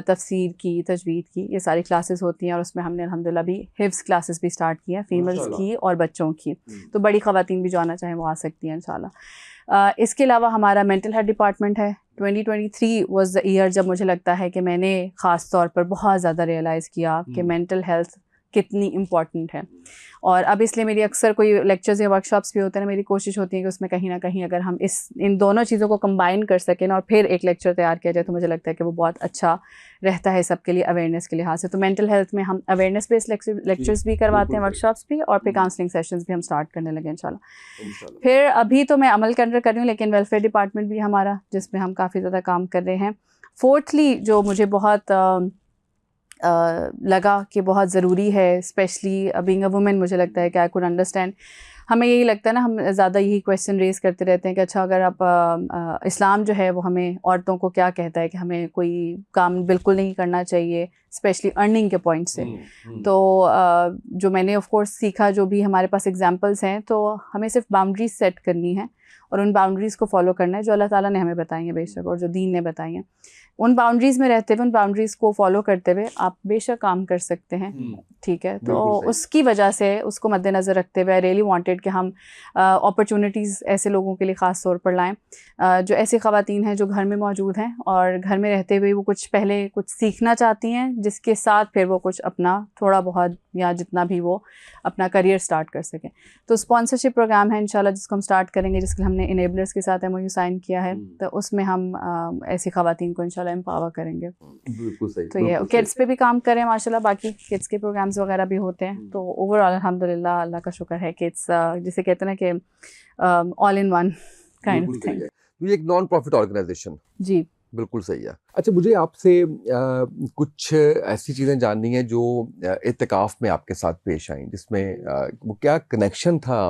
तफसीर की, तजवीद की, ये सारी क्लासेस होती हैं। और उसमें हमने अल्हम्दुलिल्लाह भी हिफ्ज़ क्लासेस भी स्टार्ट की हैं, फीमेल्स की और बच्चों की। तो बड़ी ख़वातीन भी जो आना चाहें वो आ सकती हैं इंशाल्लाह। इसके अलावा हमारा मेंटल हेल्थ डिपार्टमेंट है। 2023 वाज द ईयर जब मुझे लगता है कि मैंने ख़ास तौर पर बहुत ज़्यादा रियलाइज़ किया कि मेंटल हेल्थ कितनी इम्पॉर्टेंट है। और अब इसलिए मेरी अक्सर कोई लेक्चर्स या वर्कशॉप्स भी होते हैं, मेरी कोशिश होती है कि उसमें कहीं ना कहीं अगर हम इन दोनों चीज़ों को कंबाइन कर सकें और फिर एक लेक्चर तैयार किया जाए तो मुझे लगता है कि वो बहुत अच्छा रहता है सबके लिए, अवेयरनेस के लिहाज से। तो मेंटल हेल्थ में हम अवेयरनेस बेस्ड लेक्चर्स भी करवाते हैं, वर्कशॉप्स भी, और फिर काउंसलिंग सेशंस भी हम स्टार्ट करने लगे इंशाल्लाह। फिर अभी तो मैं अमल के अंडर कर रही हूँ, लेकिन वेलफेयर डिपार्टमेंट भी हमारा जिसमें हम काफ़ी ज़्यादा काम कर रहे हैं। फोर्थली जो मुझे बहुत लगा कि बहुत ज़रूरी है, स्पेशली बीइंग अ वुमेन, मुझे लगता है कि आई कुड अंडरस्टैंड, हमें यही लगता है ना, हम ज़्यादा यही क्वेश्चन रेज़ करते रहते हैं कि अच्छा अगर आप इस्लाम जो है वो हमें औरतों को क्या कहता है कि हमें कोई काम बिल्कुल नहीं करना चाहिए, स्पेशली अर्निंग के पॉइंट से। तो जो मैंने ऑफ कोर्स सीखा, जो भी हमारे पास एग्जांपल्स हैं, तो हमें सिर्फ बाउंड्रीज सेट करनी है और उन बाउंड्रीज़ को फॉलो करना है जो अल्लाह ताला ने हमें बताई हैं बेशक, और जो दीन ने बताई हैं। उन बाउंड्रीज़ में रहते हुए, उन बाउंड्रीज़ को फॉलो करते हुए आप बेशक काम कर सकते हैं, ठीक है। तो उसकी वजह से, उसको मद्देनज़र रखते हुए आई रियली वांटेड कि हम अपॉर्चुनिटीज़ ऐसे लोगों के लिए ख़ास तौर पर लाएं जो ऐसी ख़वातीन हैं जो घर में मौजूद हैं और घर में रहते हुए वो कुछ पहले कुछ सीखना चाहती हैं, जिसके साथ फिर वो कुछ अपना थोड़ा बहुत या जितना भी वो अपना करियर स्टार्ट कर सकें। तो स्पॉन्सरशिप प्रोग्राम है इंशाल्लाह जिसको हम स्टार्ट करेंगे, जिसके लिए हमने इनेबलर्स के साथ MOU साइन किया है। तो उसमें हम ऐसी ख़वातीन को इंशाल्लाह एम्पावर करेंगे। बिल्कुल सही। तो ये किड्स पे भी काम करें माशाल्लाह, बाकी किड्स के प्रोग्राम्स वगैरह भी होते हैं। तो ओवरऑल अल्हम्दुलिल्लाह, अल्लाह का शुक्र है कि इट्स जिसे कहते हैं ना कि all in one kind of thing. ये एक नॉन प्रॉफिट ऑर्गेनाइजेशन, जी बिल्कुल सही है। अच्छा, मुझे आपसे कुछ ऐसी चीज़ें जाननी है जो इत्तेकाफ़ में आपके साथ पेश आई, जिसमें वो क्या कनेक्शन था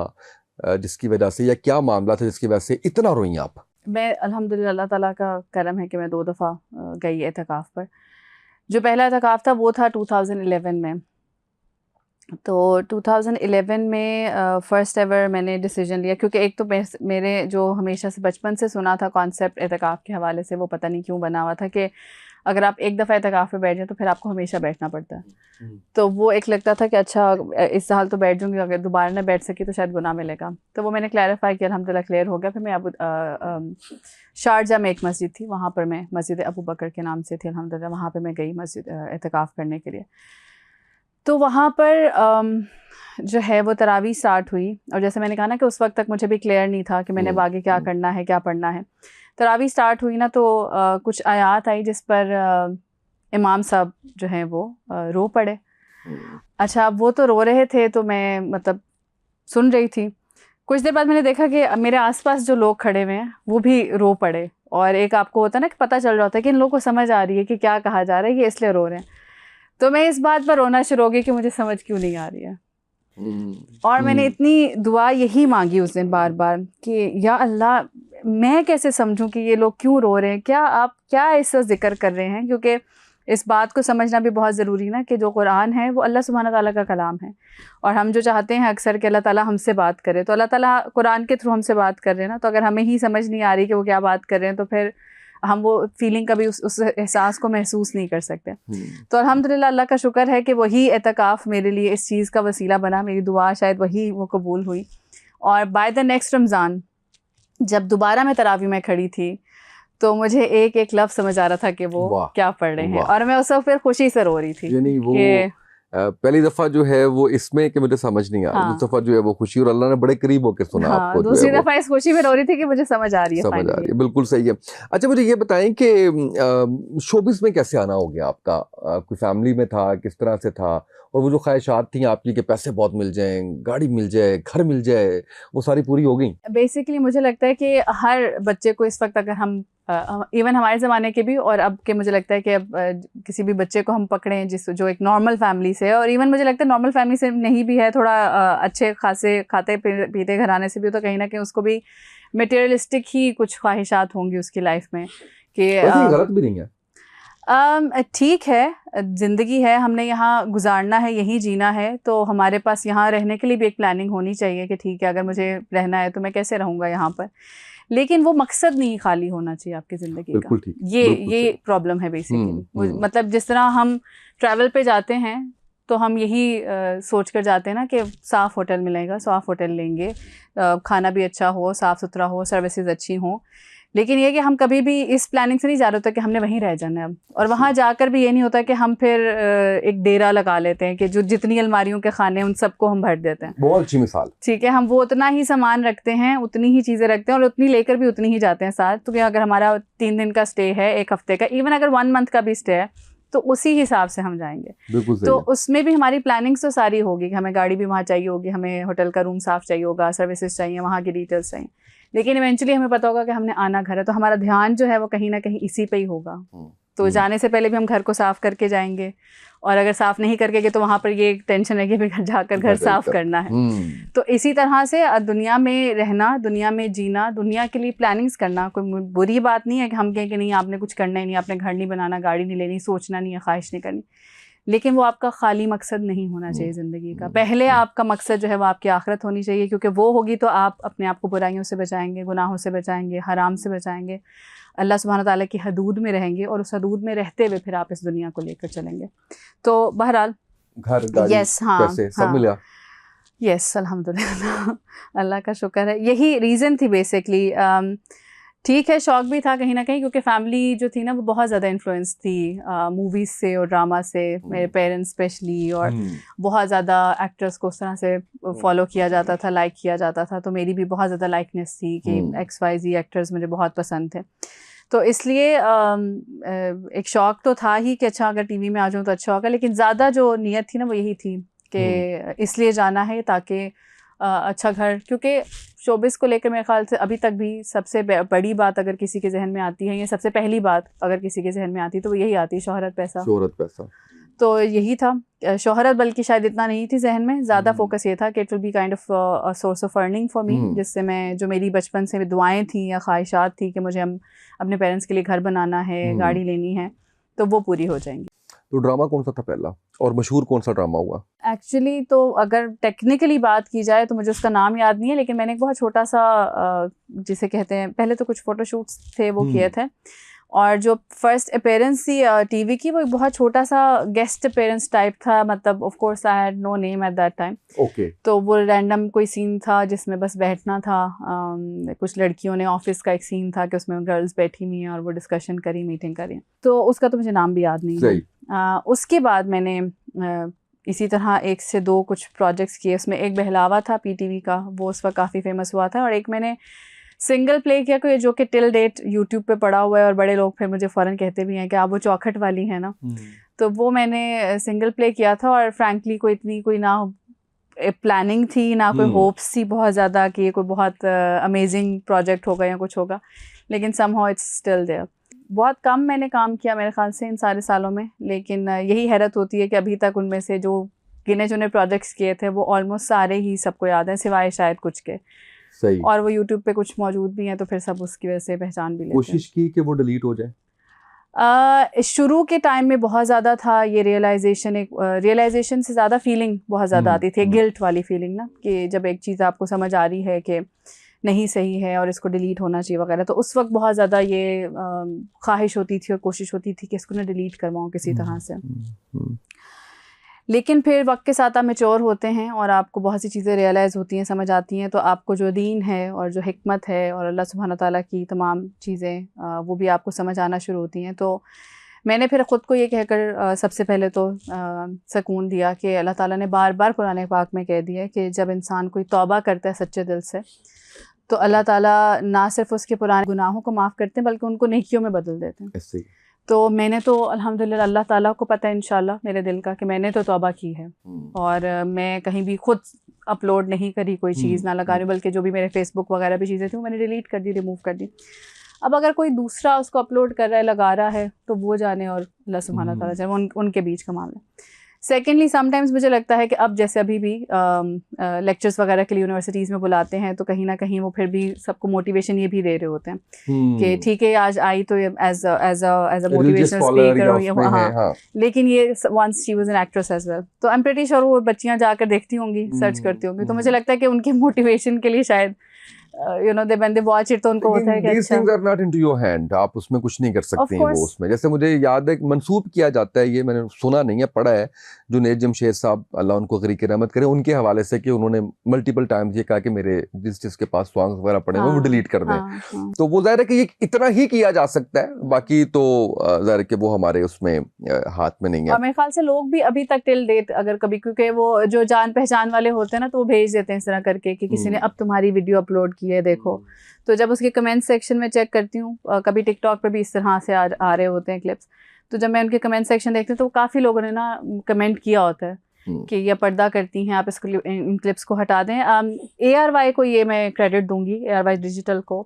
जिसकी वजह से, या क्या मामला था जिसकी वजह से इतना रोई आप? मैं अल्हम्दुलिल्लाह अल्लाह ताला का करम है कि मैं 2 दफ़ा गई एतकाफ़ पर। जो पहला एतकाफ़ था वो था 2011 में। तो 2011 में फ़र्स्ट एवर मैंने डिसीजन लिया, क्योंकि एक तो मेरे जो हमेशा से बचपन से सुना था कॉन्सेप्ट एतकाफ़ के हवाले से, वो पता नहीं क्यों बना हुआ था कि अगर आप एक दफ़ा एतकाफ़ पे बैठ जाए तो फिर आपको हमेशा बैठना पड़ता है। तो वो एक लगता था कि अच्छा इस साल तो बैठ जाऊँगी, अगर दोबारा ना बैठ सकी तो शायद गुनाह मिलेगा। तो वो मैंने क्लैरिफाई किया, अल्हम्दुलिल्लाह क्लियर हो गया। फिर मैं शारजा में एक मस्जिद थी, वहाँ पर मैं मस्जिद अबू बकर के नाम से थी अल्हम्दुलिल्लाह, वहाँ पर मैं गई मस्जिद एतकाफ़ करने के लिए। तो वहाँ पर जो है वो तरावी स्टार्ट हुई, और जैसे मैंने कहा ना कि उस वक्त तक मुझे भी क्लियर नहीं था कि मैंने आगे क्या करना है, क्या पढ़ना है। तरावी स्टार्ट हुई ना तो कुछ आयात आई जिस पर इमाम साहब जो हैं वो रो पड़े। अच्छा, अब वो तो रो रहे थे तो मैं मतलब सुन रही थी। कुछ देर बाद मैंने देखा कि मेरे आसपास जो लोग खड़े हुए हैं वो भी रो पड़े, और एक आपको होता है ना कि पता चल रहा होता है कि इन लोगों को समझ आ रही है कि क्या कहा जा रहा है, ये इसलिए रो रहे हैं। तो मैं इस बात पर रोना शुरू हो गई कि मुझे समझ क्यों नहीं आ रही है। और मैंने इतनी दुआ यही मांगी उस दिन बार बार कि या अल्लाह, मैं कैसे समझूं कि ये लोग क्यों रो रहे हैं, क्या आप क्या इसका जिक्र कर रहे हैं, क्योंकि इस बात को समझना भी बहुत ज़रूरी ना कि जो कुरान है वो अल्लाह सुब्हाना ताला का कलाम है, और हम जो चाहते हैं अक्सर कि अल्लाह ताला हमसे बात करे, तो अल्लाह ताला कुरान के थ्रू हमसे बात कर रहे हैं ना। तो अगर हमें ही समझ नहीं आ रही कि वो क्या बात कर रहे हैं तो फिर हम वो फीलिंग कभी उस एहसास को महसूस नहीं कर सकते। तो अल्हम्दुलिल्लाह अल्लाह का शुक्र है कि वही एतकाफ़ मेरे लिए इस चीज़ का वसीला बना, मेरी दुआ शायद वही वो कबूल हुई। और बाय द नेक्स्ट रमज़ान जब दोबारा मैं तरावी में खड़ी थी तो मुझे एक एक लफ्ज़ समझ आ रहा था कि वो क्या पढ़ रहे हैं, और मैं उस वक्त फिर खुशी से रो रही थी। यानी वो पहली दफ़ा जो है वो इसमें कि मुझे समझ नहीं आ रहा, दूसरी दफ़ा जो है वो खुशी, और अल्लाह ने बड़े करीब होकर सुना आपको। दूसरी दफ़ा इस खुशी में रो रही थी कि मुझे समझ आ रही है, समझ आ रही है, बिल्कुल सही है। अच्छा, मुझे ये बताएं कि शोबिज़ में कैसे आना हो गया आपका? कोई फैमिली में था, किस तरह से था? और वो जो ख्वाहिशात थी आपकी कि पैसे बहुत मिल जाएं, गाड़ी मिल जाए, घर मिल जाए, वो सारी पूरी हो गई? बेसिकली मुझे लगता है कि हर बच्चे को इस वक्त, अगर हम इवन हमारे ज़माने के भी और अब के, मुझे लगता है कि अब किसी भी बच्चे को हम पकड़ें जो एक नॉर्मल फैमिली से है, और इवन मुझे लगता है नॉर्मल फैमिली से नहीं भी है, थोड़ा अच्छे खासे खाते पीते घराने से भी, तो कहीं ना कहीं उसको भी मटेरियलिस्टिक ही कुछ ख्वाहिशात होंगी उसकी लाइफ में कि गलत भी नहीं है। ठीक है, ज़िंदगी है, हमने यहाँ गुजारना है, यहीं जीना है, तो हमारे पास यहाँ रहने के लिए भी एक प्लानिंग होनी चाहिए कि ठीक है, अगर मुझे रहना है तो मैं कैसे रहूँगा यहाँ पर। लेकिन वो मकसद नहीं खाली होना चाहिए आपकी ज़िंदगी का। ये प्रॉब्लम है बेसिकली। मतलब जिस तरह हम ट्रैवल पे जाते हैं तो हम यही सोच कर जाते हैं ना कि साफ़ होटल मिलेगा, साफ़ होटल लेंगे, खाना भी अच्छा हो, साफ़ सुथरा हो, सर्विसेज अच्छी हों। लेकिन ये कि हम कभी भी इस प्लानिंग से नहीं जा रहे होता कि हमने वहीं रह जाना है अब, और वहाँ जाकर भी ये नहीं होता कि हम फिर एक डेरा लगा लेते हैं कि जो जितनी अलमारियों के खाने उन सबको हम भर देते हैं। बहुत अच्छी मिसाल। ठीक है, हम वो उतना ही सामान रखते हैं, उतनी ही चीज़ें रखते हैं, और उतनी लेकर भी उतनी ही जाते हैं साथ। तो अगर हमारा 3 दिन का स्टे है, 1 हफ्ते का, इवन अगर 1 मंथ का भी स्टे है, तो उसी हिसाब से हम जाएंगे। तो उसमें भी हमारी प्लानिंग्स तो सारी होगी कि हमें गाड़ी भी वहाँ चाहिए होगी, हमें होटल का रूम साफ़ चाहिए होगा, सर्विसेज चाहिए, वहाँ की डिटेल्स चाहिए। लेकिन इवेंचुअली हमें पता होगा कि हमने आना घर है, तो हमारा ध्यान जो है वो कहीं ना कहीं इसी पे ही होगा। तो जाने से पहले भी हम घर को साफ़ करके जाएंगे, और अगर साफ़ नहीं करके गए तो वहाँ पर ये टेंशन है कि भी जाकर घर साफ़ करना है। तो इसी तरह से दुनिया में रहना, दुनिया में जीना, दुनिया के लिए प्लानिंग्स करना कोई बुरी बात नहीं है कि हम कहें कि नहीं आपने कुछ करना ही नहीं, आपने घर नहीं बनाना, गाड़ी नहीं लेनी, सोचना नहीं है, ख्वाहिश नहीं करनी। लेकिन वो आपका खाली मकसद नहीं होना चाहिए ज़िंदगी का। पहले आपका मकसद जो है वो आपकी आखिरत होनी चाहिए, क्योंकि वो होगी तो आप अपने आप को बुराइयों से बचाएंगे, गुनाहों से बचाएंगे, हराम से बचाएंगे, अल्लाह सुब्हाना ताला की हदूद में रहेंगे, और उस हदूद में रहते हुए फिर आप इस दुनिया को लेकर चलेंगे। तो बहरहाल घर, गाड़ी, पैसे सब मिला। यस, अल्हम्दुलिल्लाह, अल्लाह का शुक्र है। यही रीज़न थी बेसिकली। ठीक है, शौक भी था कहीं ना कहीं, क्योंकि फैमिली जो थी ना वो बहुत ज़्यादा इन्फ्लुएंस थी मूवीज़ से और ड्रामा से, मेरे पेरेंट्स स्पेशली, और बहुत ज़्यादा एक्टर्स को उस तरह से फॉलो किया जाता था, लाइक किया जाता था। तो मेरी भी बहुत ज़्यादा लाइकनेस थी कि XYZ एक्टर्स मुझे बहुत पसंद थे। तो इसलिए एक शौक़ तो था ही कि अच्छा अगर टीवी में आ जाऊँ तो अच्छा होगा। लेकिन ज़्यादा जो नीयत थी ना वो यही थी कि इसलिए जाना है ताकि अच्छा घर, क्योंकि शोबिज़ को लेकर मेरे ख्याल से अभी तक भी सबसे बड़ी बात अगर किसी के जहन में आती है, या सबसे पहली बात अगर किसी के जहन में आती है तो वो यही आती है, शोहरत, पैसा। तो यही था। शोहरत बल्कि शायद इतना नहीं थी जहन में, ज़्यादा फोकस ये था कि it will be kind of source of earning for me, जिससे मैं जो मेरी बचपन से दुआएं थी या ख्वाहिशात थी कि मुझे अपने पेरेंट्स के लिए घर बनाना है, गाड़ी लेनी है, तो वो पूरी हो जाएंगी। तो ड्रामा कौन सा था पहला और मशहूर कौन सा ड्रामा हुआ? एक्चुअली तो अगर टेक्निकली बात की जाए तो मुझे उसका नाम याद नहीं है, लेकिन मैंने एक बहुत छोटा सा जिसे कहते हैं, पहले तो कुछ फोटोशूट्स थे वो किए थे, और जो फर्स्ट अपीयरेंस थी टीवी की वो एक बहुत छोटा सा गेस्ट अपीयरेंस टाइप था, मतलब of course I had no name at that time. Okay. तो वो रैंडम कोई सीन था जिसमें बस बैठना था, कुछ लड़कियों ने, ऑफिस का एक सीन था कि उसमें गर्ल्स बैठी हुई हैं और वो डिस्कशन करी, मीटिंग करी, तो उसका तो मुझे नाम भी याद नहीं है। उसके बाद मैंने इसी तरह 1 से 2 कुछ प्रोजेक्ट्स किए, उसमें एक बहलावा था पीटीवी का, वो उस वक्त काफ़ी फेमस हुआ था, और एक मैंने सिंगल प्ले किया कोई जो कि टिल डेट यूट्यूब पे पड़ा हुआ है, और बड़े लोग फिर मुझे फ़ौरन कहते भी हैं कि आप वो चौखट वाली है ना, तो वो मैंने सिंगल प्ले किया था। और फ्रैंकली कोई ना प्लानिंग थी ना कोई होप्स थी बहुत ज़्यादा कि ये कोई बहुत अमेजिंग प्रोजेक्ट होगा या कुछ होगा, लेकिन समहाउ इट्स स्टिल देयर। बहुत कम मैंने काम किया मेरे ख्याल से इन सारे सालों में, लेकिन यही हैरत होती है कि अभी तक उनमें से जो गिने चुने प्रोजेक्ट्स किए थे वो ऑलमोस्ट सारे ही सबको याद हैं, सिवाय शायद कुछ के। सही। और वो यूट्यूब पे कुछ मौजूद भी हैं, तो फिर सब उसकी वजह से पहचान भी लेते हैं। कोशिश की कि वो डिलीट हो जाए? शुरू के टाइम में बहुत ज़्यादा था ये रियलाइजेशन से ज़्यादा फीलिंग बहुत ज़्यादा आती थी, गिल्ट वाली फीलिंग ना, कि जब एक चीज़ आपको समझ आ रही है कि नहीं सही है और इसको डिलीट होना चाहिए वगैरह, तो उस वक्त बहुत ज़्यादा ये ख्वाहिश होती थी और कोशिश होती थी कि इसको ना डिलीट करवाऊँ किसी तरह से। लेकिन फिर वक्त के साथ आप मैच्योर होते हैं और आपको बहुत सी चीज़ें रियलाइज़ होती हैं, समझ आती हैं, तो आपको जो दीन है और जो हिकमत है और अल्लाह सुब्हाना ताला की तमाम चीज़ें वो भी आपको समझ आना शुरू होती हैं। तो मैंने फिर ख़ुद को ये कहकर सबसे पहले तो सुकून दिया कि अल्लाह ताला ने बार बार कुरान पाक में कह दिया है कि जब इंसान कोई तौबा करता है सच्चे दिल से, तो अल्लाह ताला ना सिर्फ उसके पुराने गुनाहों को माफ़ करते हैं बल्कि उनको नेकियों में बदल देते हैं। ऐसे। तो मैंने तो अल्हम्दुलिल्लाह, अल्लाह ताला को पता है इंशाल्लाह मेरे दिल का कि मैंने तो तौबा की है, और मैं कहीं भी खुद अपलोड नहीं करी कोई चीज़, ना लगा रही, बल्कि जो भी मेरे फेसबुक वगैरह भी चीज़ें थी वो मैंने डिलीट कर दी, रिमूव कर दी। अब अगर कोई दूसरा उसको अपलोड कर रहा है, लगा रहा है, तो वो जाने और अल्लाह सुब्हाना ताला जाने, उनके बीच का मामला। सेकेंडली समटाइम्स मुझे लगता है कि अब जैसे अभी भी लेक्चर्स वगैरह के लिए यूनिवर्सिटीज़ में बुलाते हैं, तो कहीं ना कहीं वो फिर भी सबको मोटिवेशन ये भी दे रहे होते हैं कि ठीक है आज आई तो एज अ मोटिवेशनल स्पीकर, हाँ, लेकिन ये once she was an actress as well, तो आई एम प्रीटी श्योर वो बच्चियां जाकर देखती होंगी, सर्च करती होंगी, तो मुझे लगता है कि उनके मोटिवेशन के लिए शायद when they watch it तो उनको होता है कि these things are not into your hand, आप उसमें कुछ नहीं कर सकते हैं वो उसमें। जैसे मुझे याद है मंसूब किया जाता है, ये मैंने सुना नहीं है, पढ़ा है, जुनैद जमशेद साहब अल्लाह उनको ग़रीक़ रहमत करे, उनके हवाले से कि उन्होंने मल्टीपल टाइम्स ये कहा कि मेरे जिसके पास सॉन्ग्स वगैरह पड़े हैं वो डिलीट कर दें। तो वो ज़ाहिर है कि ये इतना ही किया जा सकता है, बाकी तो ज़ाहिर है कि वो हमारे उसमें हाथ में नहीं है। और मेरे ख्याल से लोग भी अभी तक टिल डेट अगर कभी, क्योंकि वो जो जान पहचान वाले होते हैं ना, तो वो भेज देते हैं इस तरह करके कि किसी ने अब तुम्हारी वीडियो अपलोड की है देखो, तो जब उसके कमेंट सेक्शन में चेक करती हूँ, कभी टिकटॉक पे भी इस तरह से आ रहे होते हैं क्लिप्स, तो जब मैं उनके कमेंट सेक्शन देखती हूँ तो काफ़ी लोगों ने ना कमेंट किया होता है कि ये पर्दा करती हैं, आप इसको इन क्लिप्स को हटा दें। ARY को ये मैं क्रेडिट दूंगी, ARY डिजिटल को,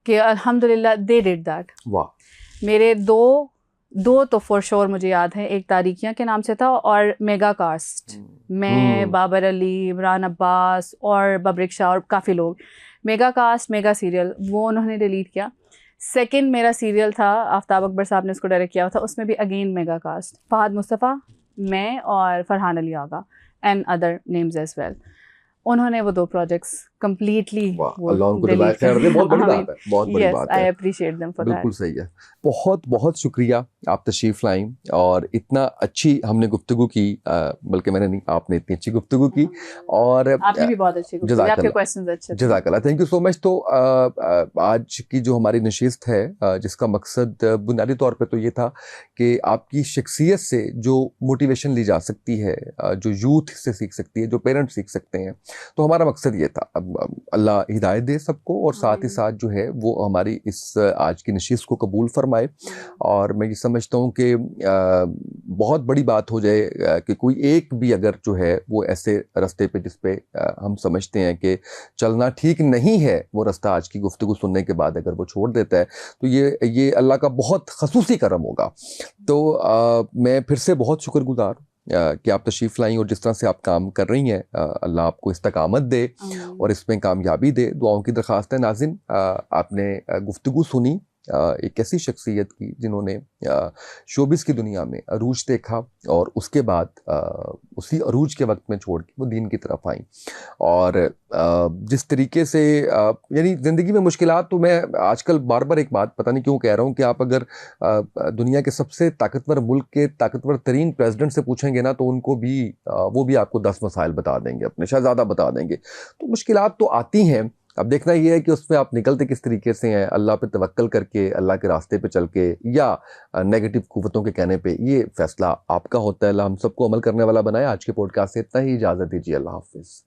कि अल्हम्दुलिल्लाह दे डिड दैट। वाह। मेरे दो तो फॉर श्योर मुझे याद है, एक तारीखियाँ के नाम से था और मेगा कास्ट, मैं, बाबर अली, इमरान अब्बास और बब्रिक शाह और काफ़ी लोग, मेगा कास्ट, मेगा सीरियल, वो उन्होंने डिलीट किया। सेकंड मेरा सीरियल था, आफ्ताब अकबर साहब ने उसको डायरेक्ट किया था, उसमें भी again mega cast, Fahad Mustafa, मैं और Farhan Ali Agha and other names as well, उन्होंने वो 2 प्रोजेक्ट्स कंप्लीटली अल्लाह उनको दिलाए खैर दे, बहुत बड़ी बात है, बहुत बड़ी बात है। I appreciate them for that. बिल्कुल सही है। बहुत बहुत शुक्रिया आप तशरीफ लाई और इतना अच्छी हमने गुफ्तगू की, बल्कि मैंने नहीं, आपने इतनी अच्छी गुफ्तगू की और आपने भी बहुत अच्छी गुफ्तगू की, आपके क्वेश्चंस अच्छे थे। जज़ाकल्लाह, थैंक यू सो मच। तो आज की जो हमारी नशिस्त है, जिसका मकसद बुनियादी तौर पे तो ये था कि आपकी शख्सियत से जो मोटिवेशन ली जा सकती है, जो यूथ से सीख सकती है, जो पेरेंट्स सीख सकते हैं, तो हमारा मकसद ये था। अब अल्लाह हिदायत दे सबको और साथ ही आमीन। साथ जो है वो हमारी इस आज की नशिस्त को कबूल फरमाए। और मैं ये समझता हूँ कि बहुत बड़ी बात हो जाए कि कोई एक भी अगर जो है वो ऐसे रास्ते पे जिस पे हम समझते हैं कि चलना ठीक नहीं है, वो रास्ता आज की गुफ्तगू सुनने के बाद अगर वो छोड़ देता है, तो ये अल्लाह का बहुत खसूसी करम होगा। तो मैं फिर से बहुत शुक्रगुजार कि आप तशरीफ़ लाई और जिस तरह से आप काम कर रही हैं, अल्लाह आपको इस्तकामत दे आमीन। और इसमें कामयाबी दे। दुआओं की दरख्वास्त है। नाज़रीन, आपने गुफ्तगू सुनी एक ऐसी शख्सियत की जिन्होंने शोबिस की दुनिया में अरूज देखा और उसके बाद उसी अरूज के वक्त में छोड़ के वो दीन की तरफ आई। और जिस तरीके से यानी ज़िंदगी में मुश्किलात, तो मैं आजकल बार बार एक बात पता नहीं क्यों कह रहा हूँ कि आप अगर दुनिया के सबसे ताकतवर मुल्क के ताकतवर तरीन प्रेसिडेंट से पूछेंगे ना, तो उनको भी वो भी आपको 10 मसाइल बता देंगे, अपने शायद ज़्यादा बता देंगे। तो मुश्किलात तो आती हैं, अब देखना ये है कि उसमें आप निकलते किस तरीके से हैं, अल्लाह पे तवक्कल करके, अल्लाह के रास्ते पे चल के, या नेगेटिव कुव्वतों के कहने पे। ये फैसला आपका होता है। अल्लाह हम सबको अमल करने वाला बनाए। आज के पॉडकास्ट से इतना ही, इजाज़त दीजिए। अल्लाह हाफ़िज़।